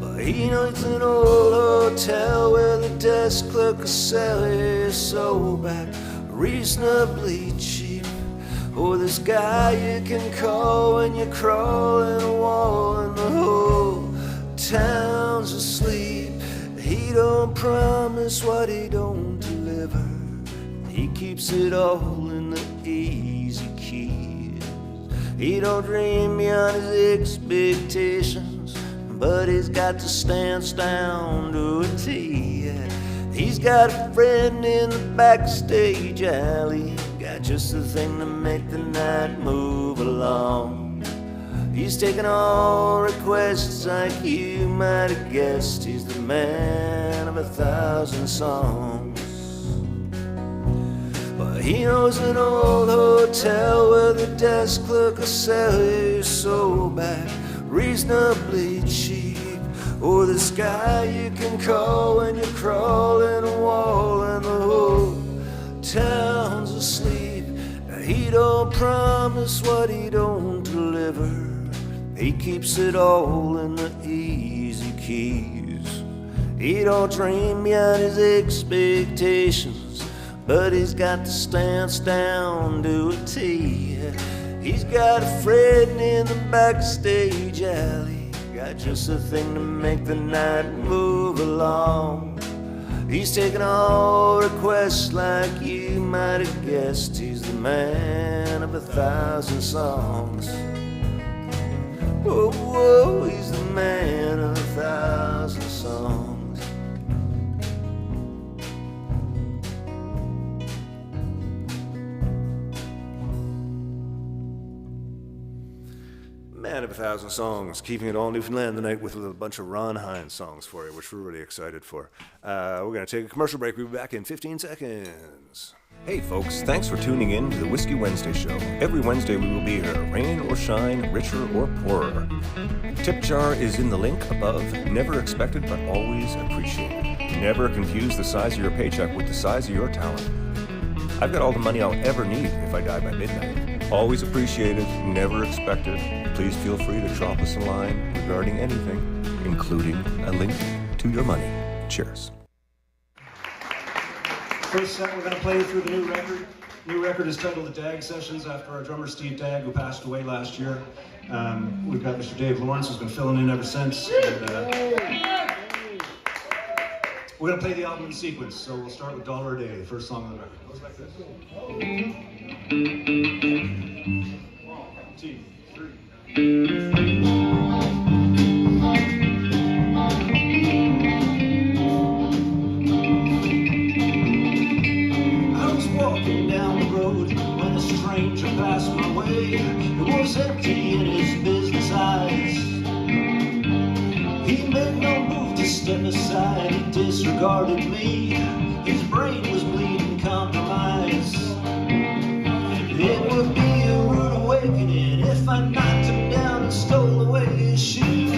But he knows it's an old hotel where the desk clerk will sell his soul back reasonably cheap. Or this guy you can call when you're crawling a wall and the whole town's asleep. He don't promise what he don't deliver. He keeps it all in the easy keys. He don't dream beyond his expectations. but he's got the stance down to a T. He's got a friend in the backstage alley, got just the thing to make the night move along. He's taking all requests like you might have guessed. He's the man of 1,000 songs. But he knows an old hotel where the desk clerk will sell your soul back reasonably cheap, or the sky you can call when you're crawling a wall and the whole town's asleep. He don't promise what he don't deliver. He keeps it all in the easy keys. He don't dream beyond his expectations, but he's got the stance down to a T. He's got a friend in the backstage alley, got just the thing to make the night move along. He's taking all requests like you might have guessed. He's the man of 1,000 songs. Whoa, whoa, he's the man of 1,000 songs. Man of 1,000 songs, keeping it all Newfoundland tonight with a bunch of Ron Hines songs for you, which we're really excited for. We're going to take a commercial break. We'll be back in 15 seconds. Hey folks, thanks for tuning in to the Whiskey Wednesday show. Every Wednesday we will be here, rain or shine, richer or poorer. Tip jar is in the link above. Never expected but always appreciated. Never confuse the size of your paycheck with the size of your talent. I've got all the money I'll ever need if I die by midnight. Always appreciated, never expected. Please feel free to drop us a line regarding anything, including a link to your money. Cheers. First set, we're going to play you through the new record. New record is titled The Dag Sessions, after our drummer Steve Dag, who passed away last year. We've got Mr. Dave Lawrence, who's been filling in ever since. And, we're going to play the album in sequence, so we'll start with Dollar a Day, the first song on the record. It goes like this. 1, 2, 3. Walking down the road when a stranger passed my way. It was empty in his business eyes. He made no move to step aside. He disregarded me. His brain was bleeding compromise. It would be a rude awakening if I knocked him down and stole away his shoes.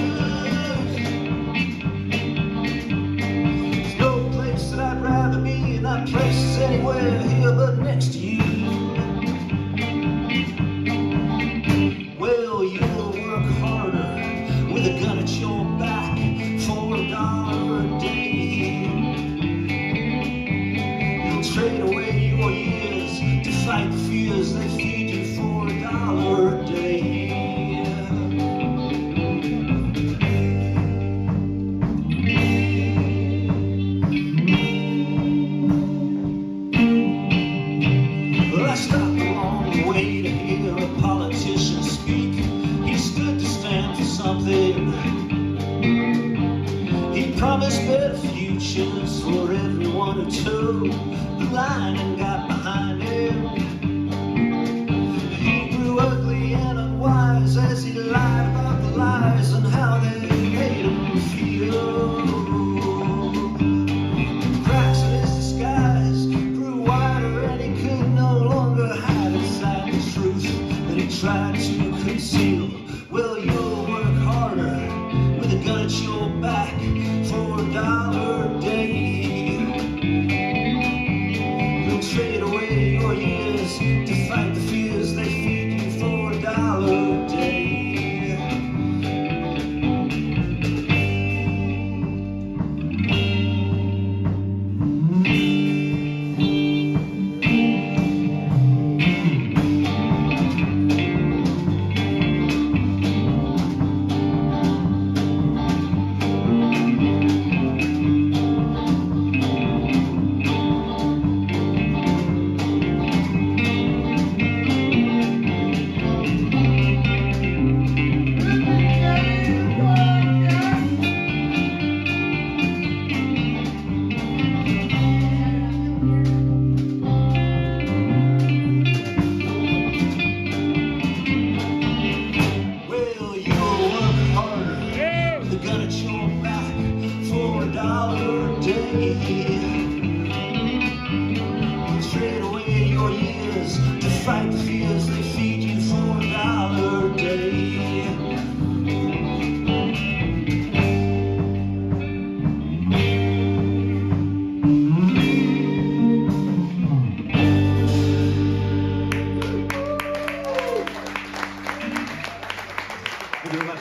There's no place that I'd rather be, and that place is anywhere here but next to you. Well, you'll work harder with a gun at your back for $1 a day. You'll trade away your years to fight the fears that feed you for $1 a day. Well, I stopped along the way to hear a politician speak. He stood to stand for something. He promised better futures for everyone who took the line and got behind him. He grew ugly and unwise as he lied about the lies and how they made him feel. The cracks in his disguise grew wider and he could no longer hide inside the truth that he tried to conceal. Well, you'll work harder with a gun at your back for $1 a day. You'll trade away your years to fight the fears they feed you for $1 a day. Trade away your years to fight the fears they feed you for $1 a day. Thank you very much.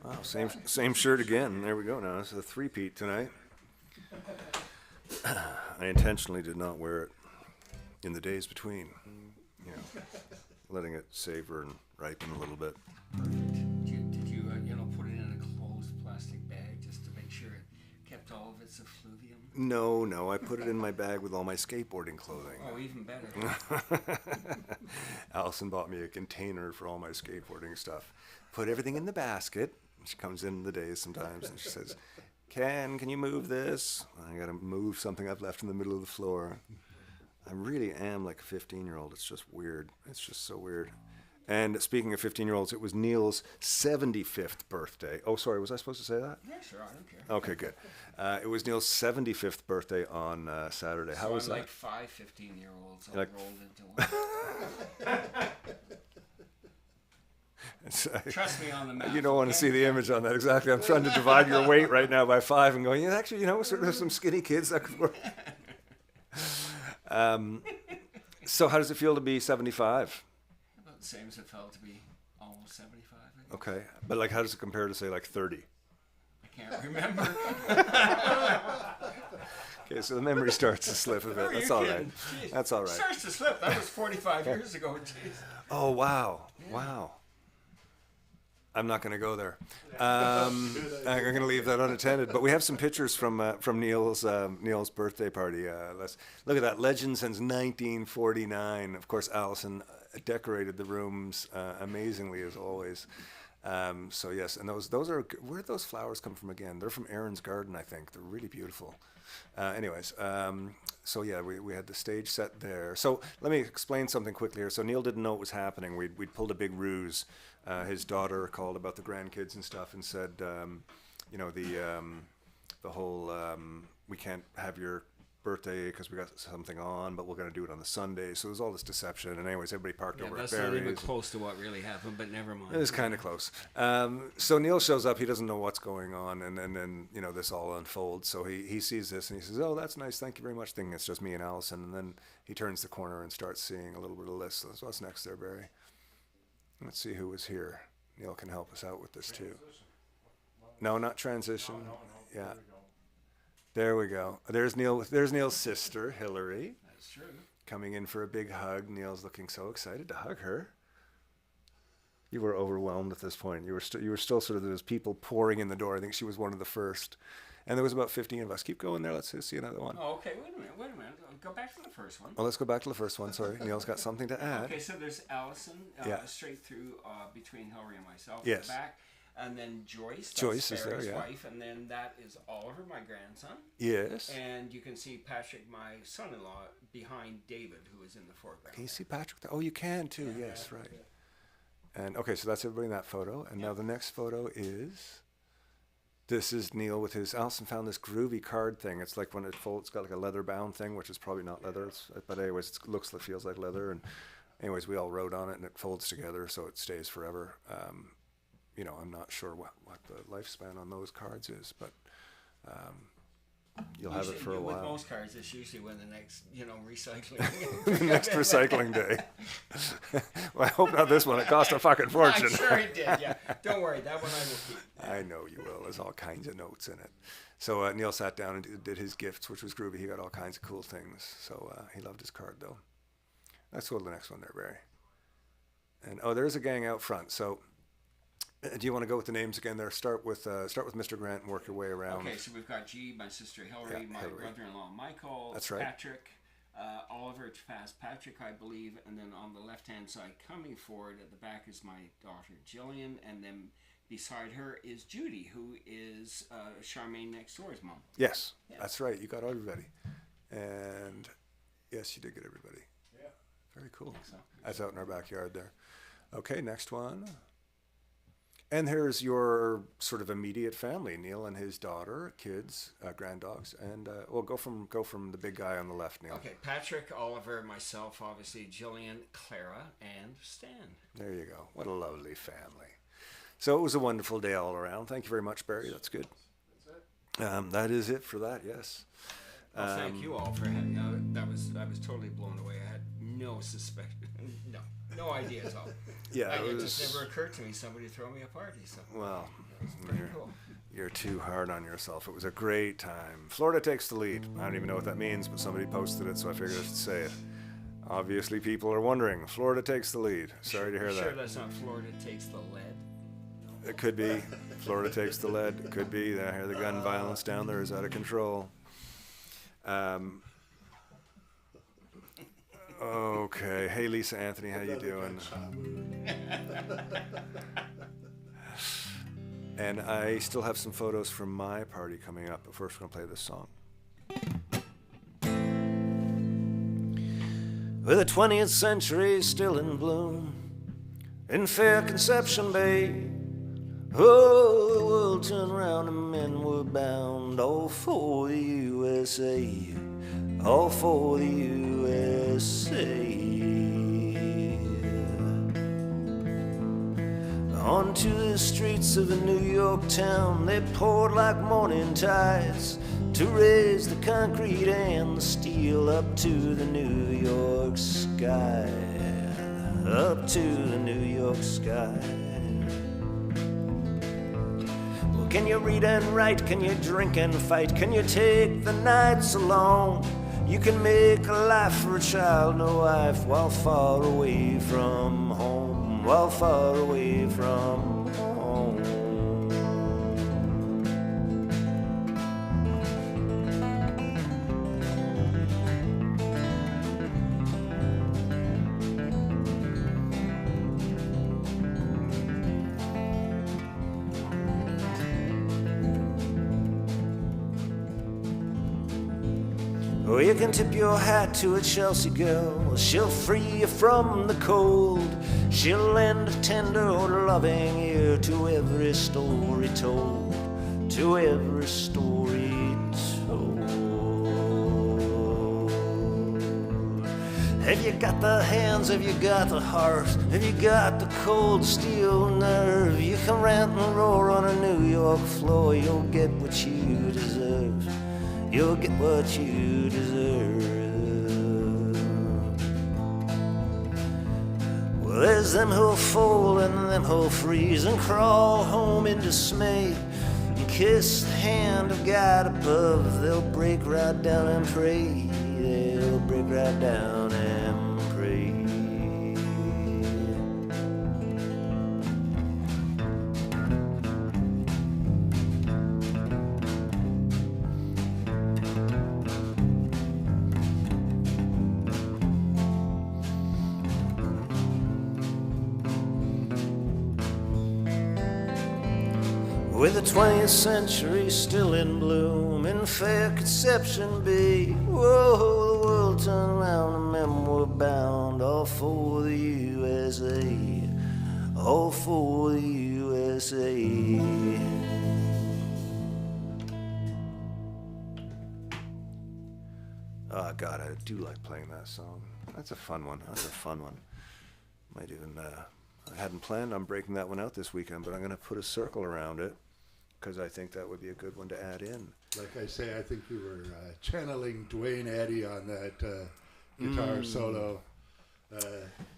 Wow, same shirt again. There we go now. It's a three-peat tonight. I intentionally did not wear it in the days between, you know, letting it savor and ripen a little bit. Did you put it in a closed plastic bag just to make sure it kept all of its effluvium? No, I put it in my bag with all my skateboarding clothing. Oh, even better. Allison bought me a container for all my skateboarding stuff. Put everything in the basket. She comes in the days sometimes and she says, can you move this? I gotta move something I've left in the middle of the floor. I really am like a 15-year-old. It's just weird. It's just so weird. And speaking of 15-year-olds, it was Neil's 75th birthday. Oh, sorry, was I supposed to say that? Yeah, sure, I don't care. Okay, good. It was Neil's 75th birthday on Saturday. How So was I'm that? like 5 15-year-olds all Like- rolled into one. Trust me on the math. You don't want to okay? see the image on that, exactly. I'm trying to divide your weight right now by 5 and going, yeah, actually, there's some skinny kids that could work. So how does it feel to be 75? About the same as it felt to be almost 75. I think. Okay, but like how does it compare to say like 30? I can't remember. Okay, so the memory starts to slip a bit. Oh, That's you're all kidding. right. Jeez. That's all right. Starts to slip. That was 45 years ago. Jeez. Oh, wow. Wow. I'm not going to go there. I'm going to leave that unattended. But we have some pictures from Neil's birthday party. Let's look at that. Legend since 1949. Of course, Allison decorated the rooms amazingly as always. So yes, and those are, where did those flowers come from again? They're from Aaron's garden, I think. They're really beautiful. So yeah, we had the stage set there. So let me explain something quickly here. So Neil didn't know what was happening. We'd pulled a big ruse. His daughter called about the grandkids and stuff and said, the whole, we can't have your birthday because we got something on, but we're going to do it on the Sunday. So there's all this deception. And anyways, everybody parked over at That's not even Barry's. close to what really happened, but never mind. It was kind of close. So Neil shows up. He doesn't know what's going on, and then this all unfolds. So he sees this and he says, "Oh, that's nice. Thank you very much." Thinking it's just me and Allison, and then he turns the corner and starts seeing a little bit of list. So what's next there, Barry? Let's see who was here. Neil can help us out with this too. No, not transition. Yeah. There we go. There's Neil. There's Neil's sister, Hillary. That's true. Coming in for a big hug. Neil's looking so excited to hug her. You were overwhelmed at this point. You were still sort of, there was people pouring in the door. I think she was one of the first. And there was about 15 of us. Keep going there. Let's see another one. Oh, okay. Wait a minute. Go back to the first one. Well, let's go back to the first one. Sorry. Neil's got something to add. Okay, so there's Allison Yeah. straight through between Hillary and myself Yes. in the back. And then Joyce. Joyce that's is there, Barry's yeah. wife. And then that is Oliver, my grandson. Yes. And you can see Patrick, my son-in-law, behind David, who is in the foreground. Can you see Patrick? Oh, you can too. Yes, right. And okay, so that's everybody in that photo. And now the next photo is, this is Neil with his, Allison found this groovy card thing. It's like when it folds, it's got like a leather bound thing, which is probably not leather. But anyways, it feels like leather. And anyways, we all wrote on it and it folds together so it stays forever. I'm not sure what the lifespan on those cards is, but you'll have it for a With while. most cards, it's usually when the next, recycling. The next recycling day. Well, I hope not this one. It cost a fucking fortune. I'm sure it did, yeah. Don't worry, that one I will keep. I know you will. There's all kinds of notes in it. So Neil sat down and did his gifts, which was groovy. He got all kinds of cool things. So he loved his card, though. Let's go to the next one there, Barry. And there's a gang out front. So do you want to go with the names again there? Start with Mr. Grant and work your way around. Okay, so we've got G, my sister Hillary, Yeah, my Hillary. brother-in-law Michael, That's right. Patrick, Oliver past Patrick, I believe, and then on the left-hand side, coming forward at the back is my daughter Jillian, and then beside her is Judy, who is Charmaine next door's mom. Yes, that's right. You got everybody. And yes, you did get everybody. Yeah. Very cool. That's out in our backyard there. Okay, next one. And there's your sort of immediate family, Neil and his daughter, kids, granddogs, and we'll go from the big guy on the left, Neil. Okay, Patrick, Oliver, myself, obviously, Jillian, Clara, and Stan. There you go. What a lovely family. So it was a wonderful day all around. Thank you very much, Barry. That's good. That is it for that. Yes. Well, thank you all for having. I was totally blown away. I had no suspect, no idea at all. Yeah, it just never occurred to me somebody would throw me a party. So well, it was pretty cool. You're too hard on yourself. It was a great time. Florida takes the lead. I don't even know what that means, but somebody posted it, so I figured I should say it. Obviously, people are wondering. Florida takes the lead. Sorry to hear that. Sure, that's not Florida takes the lead. It could be. Florida takes the lead. It could be. I hear the gun violence down there is out of control. Okay. Hey, Lisa Anthony, how you doing? And I still have some photos from my party coming up, but first we're going to play this song. With the 20th century still in bloom, in fair conception bay, oh, the world turned round and men were bound, all for the USA, all for the USA. Onto the streets of a New York town they poured like morning tides to raise the concrete and the steel up to the New York sky, up to the New York sky. Well, can you read and write? Can you drink and fight? Can you take the nights alone? You can make a life for a child, no wife, while far away from home, while far away from home. Or you can tip your hat to a Chelsea girl. She'll free you from the cold. She'll lend a tender or loving ear to every story told, to every story told. Have you got the hands? Have you got the heart? Have you got the cold steel nerve? You can rant and roar on a New York floor. You'll get what you deserve. You'll get what you deserve. Well, there's them who'll fold and them who'll freeze and crawl home in dismay and kiss the hand of God above. They'll break right down and pray. They'll break right down and pray. With the 20th century still in bloom, in fair conception be, whoa, the world turned round and men were bound, all for the USA, all for the USA. Oh, God, I do like playing that song. That's a fun one. That's a fun one. Might even, I hadn't planned on breaking that one out this weekend, but I'm going to put a circle around it because I think that would be a good one to add in. Like I say, I think you were channeling Dwayne Eddy on that guitar solo.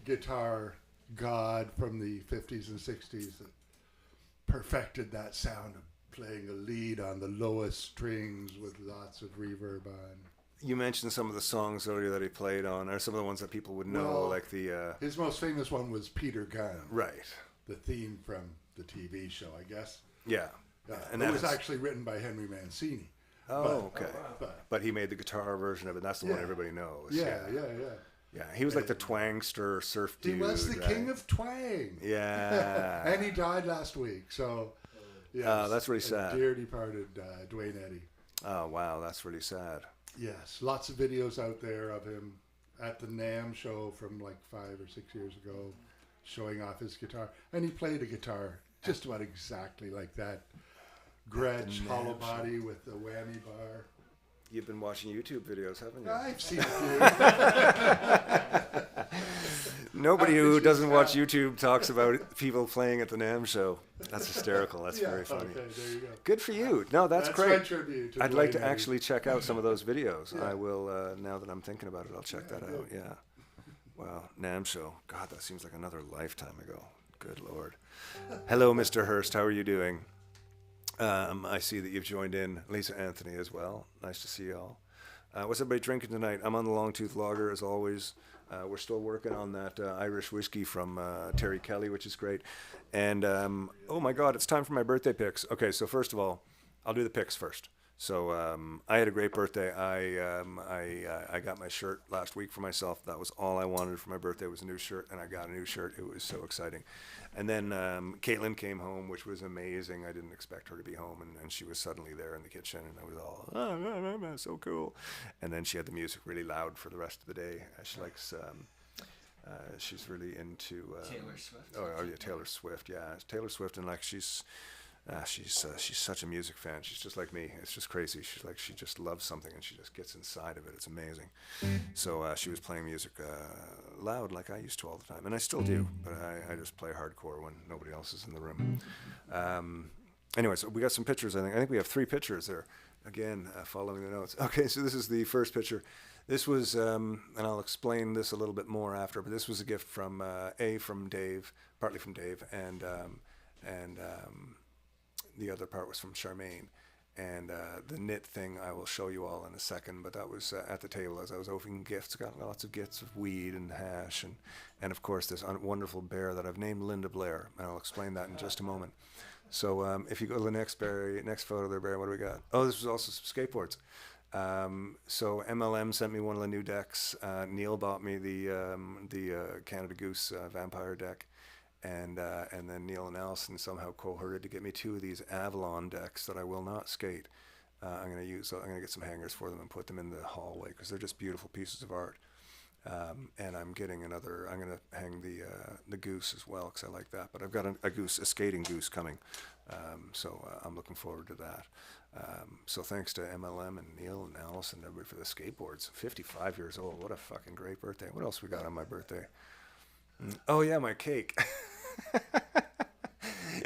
Guitar god from the 50s and 60s that perfected that sound of playing a lead on the lowest strings with lots of reverb on. You mentioned some of the songs earlier that he played on, or some of the ones that people would know, Well, like the... his most famous one was Peter Gunn. Right. The theme from the TV show, I guess. Yeah. And it was actually written by Henry Mancini. Oh, okay. But he made the guitar version of it. That's the one everybody knows. Yeah. Yeah, he was like the twangster surf dude. He was the king of twang. Yeah. And he died last week, so... Yes, that's really sad. Dear departed Dwayne Eddy. Oh, wow, that's really sad. Yes, lots of videos out there of him at the NAMM show from like 5 or 6 years ago, showing off his guitar. And he played a guitar just about exactly like that. Gretsch hollow body with the whammy bar. You've been watching YouTube videos, haven't you? I've seen a few. Nobody who doesn't watch YouTube talks about people playing at the NAMM show. That's hysterical. That's very funny. Okay, there you go. Good for you. No, that's My great. tribute to I'd like to Dwayne Eddy. actually check out some of those videos. I will, now that I'm thinking about it, I'll check that out. Yeah. Wow. NAMM show. God, that seems like another lifetime ago. Good Lord. Hello, Mr. Hurst. How are you doing? I see that you've joined in. Lisa Anthony as well. Nice to see you all. What's everybody drinking tonight? I'm on the Longtooth Lager as always. We're still working on that Irish whiskey from Terry Kelly, which is great. And oh my God, it's time for my birthday picks. Okay, so first of all, I'll do the picks first. So I had a great birthday. I got my shirt last week for myself. That was all I wanted for my birthday was a new shirt, and I got a new shirt. It was so exciting. And then Caitlin came home, which was amazing. I didn't expect her to be home, and she was suddenly there in the kitchen, and I was all, oh, so cool. And then she had the music really loud for the rest of the day. She likes, she's really into Taylor Swift. Oh yeah, Taylor Swift. Yeah, Taylor Swift, and like she's such a music fan. She's just like me. It's just crazy. She just loves something and she just gets inside of it. It's amazing. So she was playing music loud like I used to all the time, and I still do. But I just play hardcore when nobody else is in the room. Anyway, so we got some pictures. I think we have 3 pictures there. Again, following the notes. Okay, so this is the first picture. This was, and I'll explain this a little bit more after. But this was a gift from from Dave, partly from Dave, and the other part was from Charmaine. And the knit thing I will show you all in a second, but that was at the table as I was opening gifts. Got lots of gifts of weed and hash, and of course this wonderful bear that I've named Linda Blair, and I'll explain that in just a moment. So if you go to the next photo there, Barry, what do we got? Oh, this was also some skateboards. So MLM sent me one of the new decks. Neil bought me the Canada Goose Vampire deck. And then Neil and Allison somehow cohorted to get me 2 of these Avalon decks that I will not skate. I'm going to get some hangers for them and put them in the hallway because they're just beautiful pieces of art. And I'm getting I'm going to hang the goose as well because I like that. But I've got a skating goose coming. So I'm looking forward to that. So thanks to MLM and Neil and Allison and everybody for the skateboards. 55 years old. What a fucking great birthday. What else we got on my birthday? Oh yeah, my cake.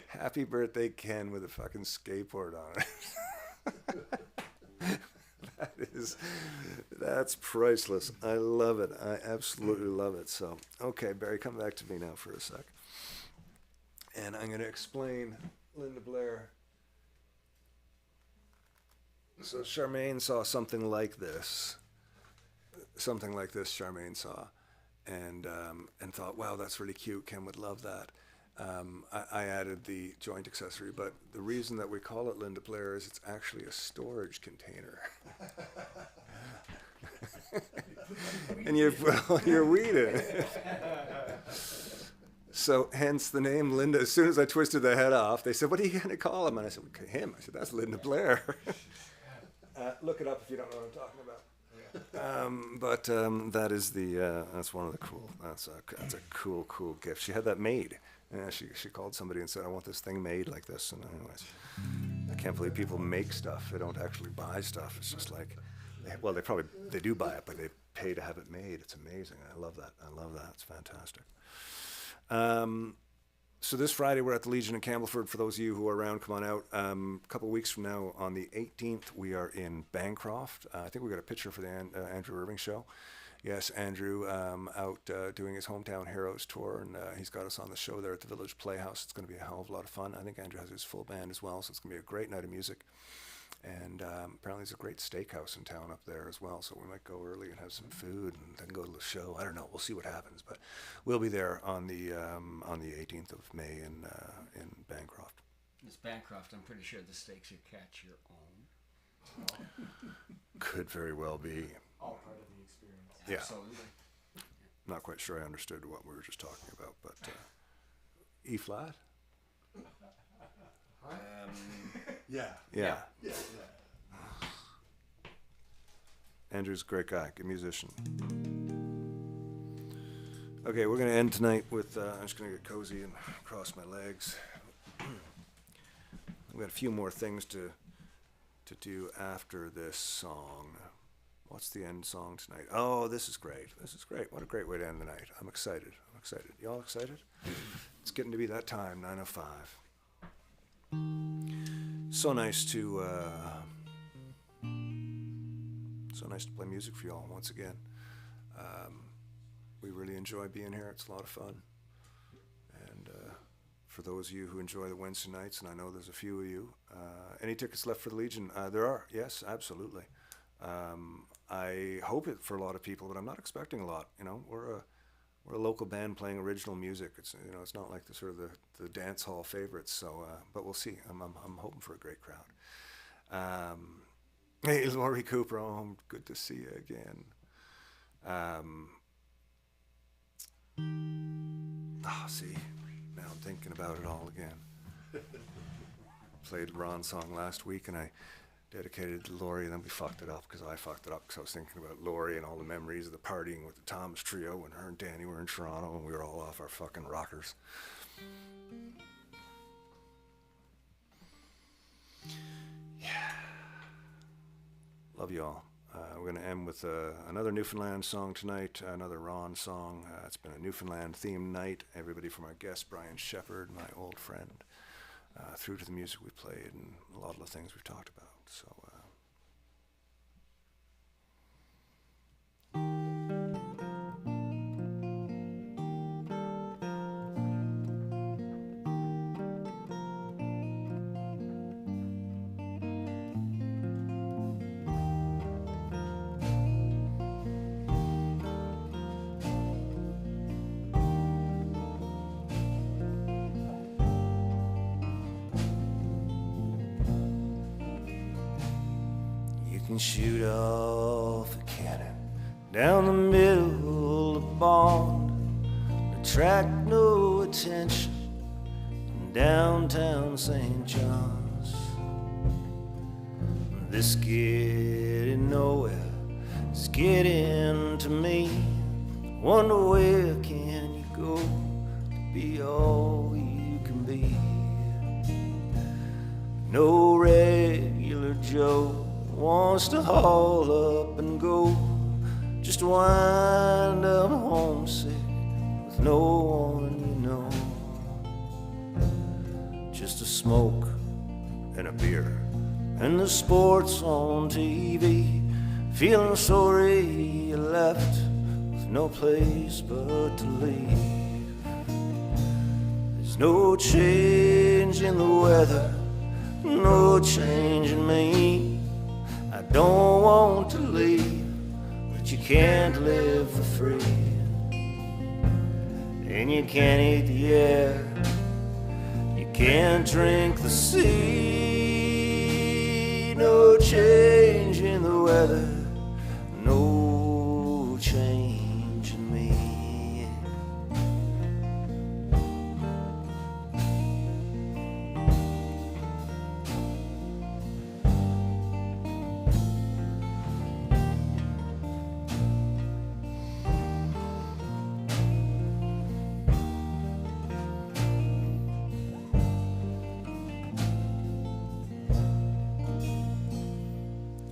Happy birthday, Ken, with a fucking skateboard on it. That's priceless. I love it. I absolutely love it. So, okay, Barry, come back to me now for a sec. And I'm going to explain Linda Blair. So Charmaine saw something like this. Something like this Charmaine saw. And thought, wow, that's really cute. Ken would love that. I added the joint accessory, but the reason that we call it Linda Blair is it's actually a storage container. And you're weeding. So hence the name Linda. As soon as I twisted the head off, they said, what are you going to call him? And I said, him. I said, that's Linda Blair. Look it up if you don't know what I'm talking about. But that is that's one of the cool. That's a cool gift. She had that made. She called somebody and said, I want this thing made like this. And anyways, I can't believe people make stuff. They don't actually buy stuff. It's just like, they do buy it, but they pay to have it made. It's amazing. I love that. It's fantastic. So this Friday, we're at the Legion in Campbellford. For those of you who are around, come on out. A couple of weeks from now, on the 18th, we are in Bancroft. I think we got a picture for the Andrew Irving show. Yes, Andrew out doing his Hometown Heroes tour, and he's got us on the show there at the Village Playhouse. It's going to be a hell of a lot of fun. I think Andrew has his full band as well, so it's going to be a great night of music. And apparently there's a great steakhouse in town up there as well, so we might go early and have some food and then go to the show. I don't know. We'll see what happens, but we'll be there on the 18th of May in Bancroft. It's Bancroft. I'm pretty sure the steaks you catch your own. Could very well be. All part of the experience. Yeah. Absolutely. Not quite sure I understood what we were just talking about, but E flat. Yeah. Andrew's a great guy, good musician. Okay, we're going to end tonight with, I'm just going to get cozy and cross my legs. We've got a few more things to do after this song. What's the end song tonight? Oh, this is great. This is great. What a great way to end the night. I'm excited. Y'all excited? It's getting to be that time, 9:05. So nice to play music for y'all once again. We really enjoy being here. It's a lot of fun. And for those of you who enjoy the Wednesday nights, and I know there's a few of you, any tickets left for the Legion? There are. Yes, absolutely. I hope it for a lot of people, but I'm not expecting a lot. You know, we're a local band playing original music. It's it's not like the sort of the dance hall favorites. So, but we'll see. I'm hoping for a great crowd. Hey, Laurie Cooper, good to see you again. See, now I'm thinking about it all again. Played Ron's song last week, and I dedicated it to Laurie, and then we fucked it up because I fucked it up because I was thinking about Laurie and all the memories of the partying with the Thomas Trio when her and Danny were in Toronto and we were all off our fucking rockers. Yeah. Love you all. We're going to end with another Newfoundland song tonight, another Ron song. It's been a Newfoundland-themed night. Everybody from our guest, Brian Shepard, my old friend, through to the music we played and a lot of the things we've talked about. So, can shoot off a cannon down the middle of the pond, attract no attention in downtown St. John's. This getting nowhere is getting to me. Wonder where can you go to be all you can be? No regular Joe wants to haul up and go, just wind up homesick with no one you know. Just a smoke and a beer and the sports on TV, feeling sorry you left with no place but to leave. There's no change in the weather, no change in me. I don't want to leave, but you can't live for free. And you can't eat the air, you can't drink the sea. No change in the weather, no change in me.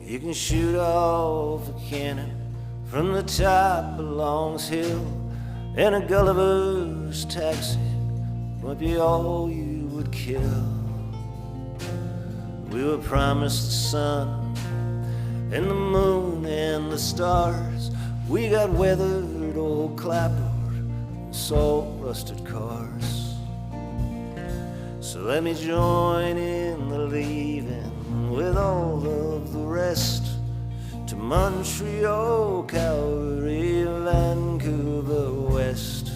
You can shoot off a cannon from the top of Long's Hill, and a Gulliver's taxi might be all you would kill. We were promised the sun and the moon and the stars. We got weathered old clapboard and salt-rusted cars. So let me join in the leaving with all of the rest, to Montreal, Calgary, Vancouver West.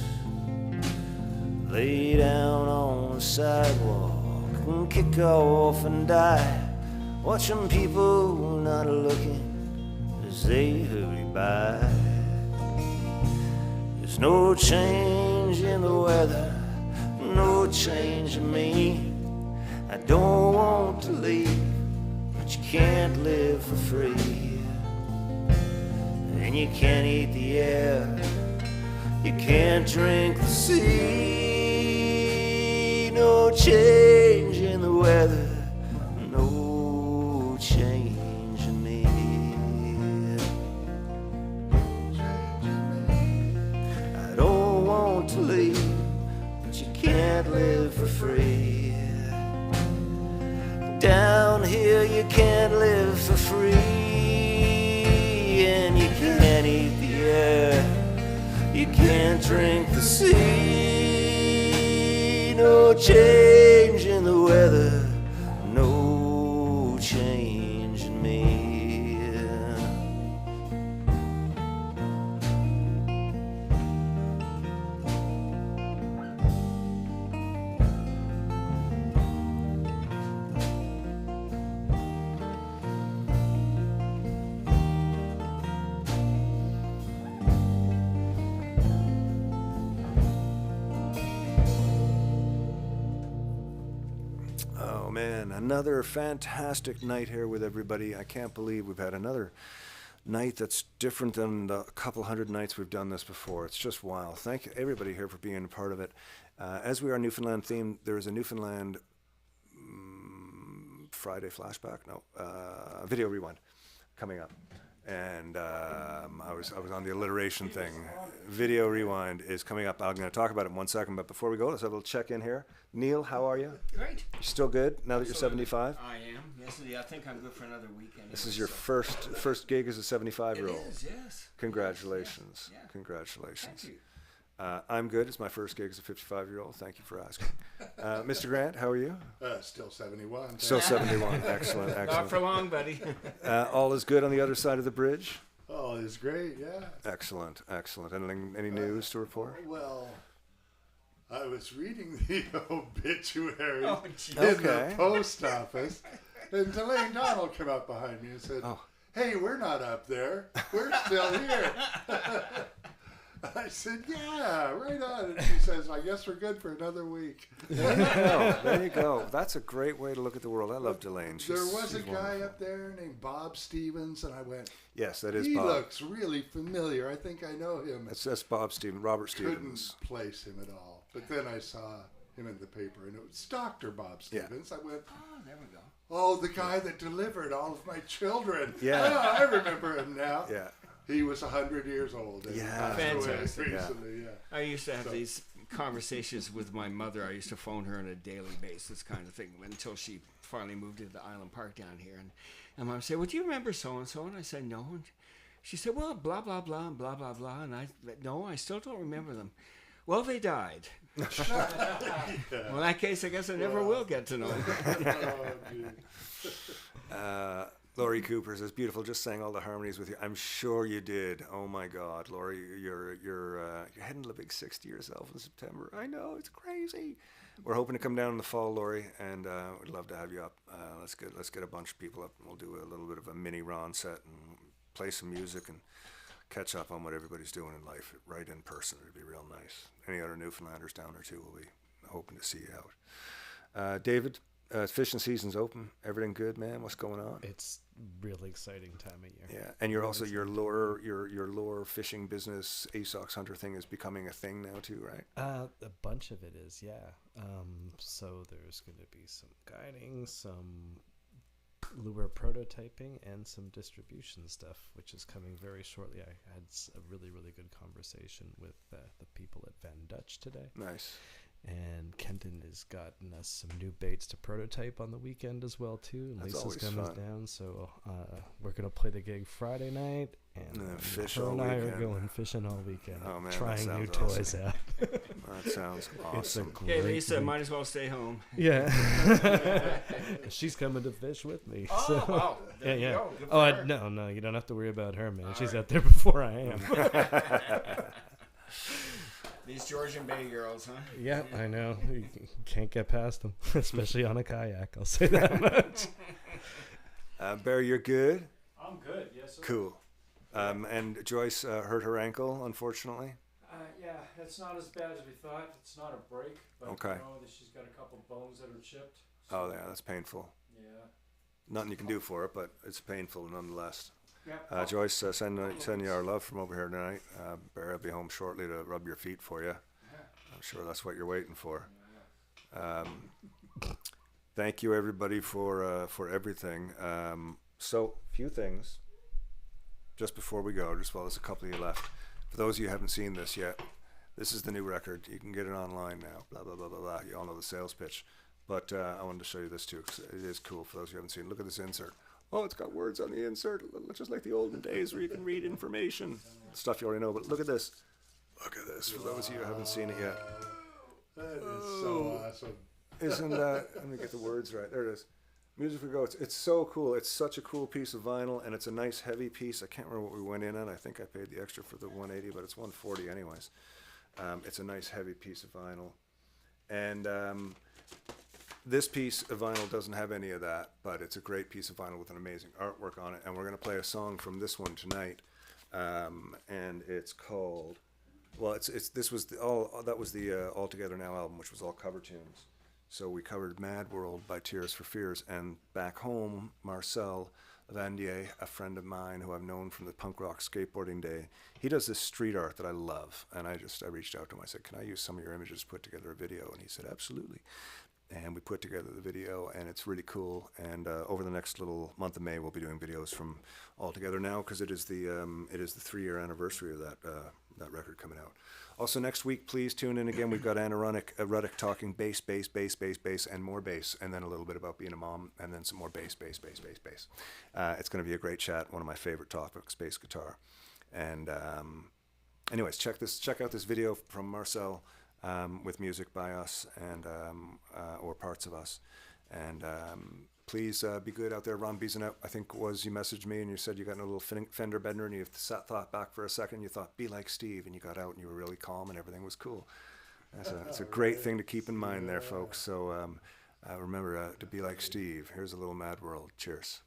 Lay down on the sidewalk and kick off and die, watching people not looking as they hurry by. There's no change in the weather, no change in me. I don't want to leave, but you can't live for free. And you can't eat the air, you can't drink the sea. No change in the weather, live for free. Down here you can't live for free, and you can't eat the air, you can't drink the sea. No change in the weather, no change in me. Oh man, another fantastic night here with everybody. I can't believe we've had another night that's different than the couple hundred nights we've done this before. It's just wild. Thank you everybody here for being a part of it. As we are Newfoundland themed, there is a Newfoundland Friday flashback, video rewind coming up. And I was on the alliteration thing. Video rewind is coming up. I'm going to talk about it in 1 second, but before we go, let's have a little check in here. Neil, how are you? Great. You still good now that Absolutely. you're 75? I am. Yes, I think I'm good for another weekend. This is your first gig as a 75-year-old. It is, yes. Congratulations. Yes, yeah. Congratulations. Thank you. I'm good. It's my first gig as a 55-year-old. Thank you for asking. Mr. Grant, how are you? Still 71. Still 71. Excellent, Not excellent. for long, buddy. All is good on the other side of the bridge? Oh, it's great, yeah. Excellent, excellent. Any news to report? Well, I was reading the obituary Oh, in gee. the Okay. post office, and Delane Donald came up behind me and said, Oh. "Hey, we're not up there. We're still here." I said, "Yeah, right on." And she says, "I guess we're good for another week." There you go. There you go. That's a great way to look at the world. I love Delane. There was a she's guy wonderful. up there named Bob Stevens, and I went, Yes, that is "He Bob. looks really familiar. I think I know him." That's Bob Stevens. Robert Couldn't Stevens. place him at all. But then I saw him in the paper, and it was Dr. Bob Yeah. Stevens. I went, Oh, there we go. "Oh, the guy that delivered all of my children." Yeah. Oh, I remember him now. Yeah. He was 100 years old. And he Yeah. passed away Fantastic. recently, yeah. I used to have these conversations with my mother. I used to phone her on a daily basis, kind of thing, until she finally moved into the Island Park down here. And Mom said, "Well, do you remember so and so?" And I said, "No." And she said, "Well, blah blah blah and blah blah blah." And no, I still don't remember them. Well, they died. Well, in that case, I guess I never will get to know them. Oh, gee. Laurie Cooper says, "Beautiful, just sang all the harmonies with you." I'm sure you did. Oh my God, Laurie, you're heading to the big 60 yourself in September. I know, it's crazy. We're hoping to come down in the fall, Laurie, and we'd love to have you up. Let's get a bunch of people up, and we'll do a little bit of a mini Ron set and play some music and catch up on what everybody's doing in life right in person. It'd be real nice. Any other Newfoundlanders down there too, we'll be hoping to see you out. David, fishing season's open. Everything good, man? What's going on? It's really exciting time of year. Yeah, and you're also your lure fishing business, ASOX Hunter thing is becoming a thing now too, right? A bunch of it is, yeah. So there's going to be some guiding, some lure prototyping, and some distribution stuff, which is coming very shortly. I had a really, really good conversation with the people at Van Dutch today. Nice. And Kenton has gotten us some new baits to prototype on the weekend as well too. And That's Lisa's always coming fun. down, so we're gonna play the gig Friday night, and fish her all and I are weekend. going fishing all weekend, Oh, man, that trying new sounds toys awesome. out. That sounds It's a awesome. great Okay, Lisa, week. might as well stay home. Yeah, she's coming to fish with me. Oh, so. wow. There you yeah. go. Good Oh, for her. no, you don't have to worry about her, man. All She's right. out there before I am. These Georgian Bay girls, huh? Yeah, I know. You can't get past them, especially on a kayak. I'll say that much. Barry, you're good? I'm good, yes, sir. Cool. And Joyce hurt her ankle, unfortunately. Yeah, it's not as bad as we thought. It's not a break, but Okay. you know that she's got a couple bones that are chipped. Oh, yeah, that's painful. Yeah. Nothing you can do for it, but it's painful nonetheless. Yeah. Joyce, send you our love from over here tonight. Barry will be home shortly to rub your feet for you. I'm sure that's what you're waiting for. Thank you, everybody, for everything. So, few things. Just before we go, just while there's a couple of you left. For those of you who haven't seen this yet, This is the new record. You can get it online now. Blah, blah, blah, blah, blah. You all know the sales pitch. But I wanted to show you this too, because it is cool for those who haven't seen it. Look at this insert. Oh, it's got words on the insert, just like the olden days where you can read information. Stuff you already know, but look at this. Look at this, for those of you who haven't seen it yet. That is so awesome. Isn't that, let me get the words right. There it is. Music for Goats. It's so cool. It's such a cool piece of vinyl, and it's a nice heavy piece. I can't remember what we went in on. I think I paid the extra for the 180, but it's 140 anyways. It's a nice heavy piece of vinyl. And this piece of vinyl doesn't have any of that, but it's a great piece of vinyl with an amazing artwork on it. And we're going to play a song from this one tonight, and it's called, well, this was the All Together Now album, which was all cover tunes. So we covered Mad World by Tears for Fears, and back home, Marcel Lavandier, a friend of mine who I've known from the punk rock skateboarding day, he does this street art that I love, and I reached out to him. I said, can I use some of your images to put together a video? And he said, absolutely. And we put together the video, and it's really cool. And over the next little month of May, we'll be doing videos from All Together Now, because it is the 3-year anniversary of that record coming out. Also next week, please tune in again. We've got Anna Ruddick talking bass, and more bass, and then a little bit about being a mom, and then some more bass. It's going to be a great chat. One of my favorite topics, bass guitar. And anyways, check out this video from Marcel with music by us and or parts of us. And please be good out there. Ron Bizanet, I think you messaged me and you said you got in a little fender bender and you thought back for a second. You thought, be like Steve, and you got out and you were really calm and everything was cool. That's a great thing to keep in mind there, folks. So remember to be like Steve. Here's a little Mad World. Cheers.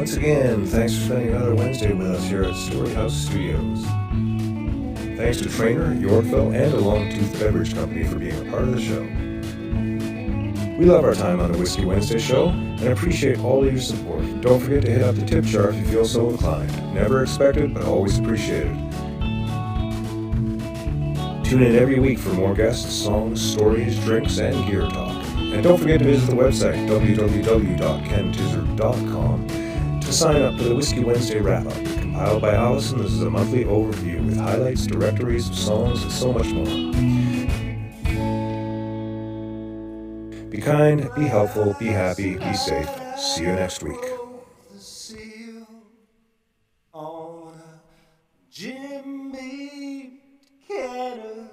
Once again, thanks for spending another Wednesday with us here at Storyhouse Studios. Thanks to Trainer, Yorkville, and the Longtooth Beverage Company for being a part of the show. We love our time on the Whiskey Wednesday show and appreciate all of your support. Don't forget to hit up the tip jar if you feel so inclined. Never expected, but always appreciated. Tune in every week for more guests, songs, stories, drinks, and gear talk. And don't forget to visit the website, www.kentizzard.com, to sign up for the Whiskey Wednesday wrap-up. Compiled by Allison, this is a monthly overview with highlights, directories of songs, and so much more. Be kind, be helpful, be happy, be safe. See you next week. On a Jimmy Cannon.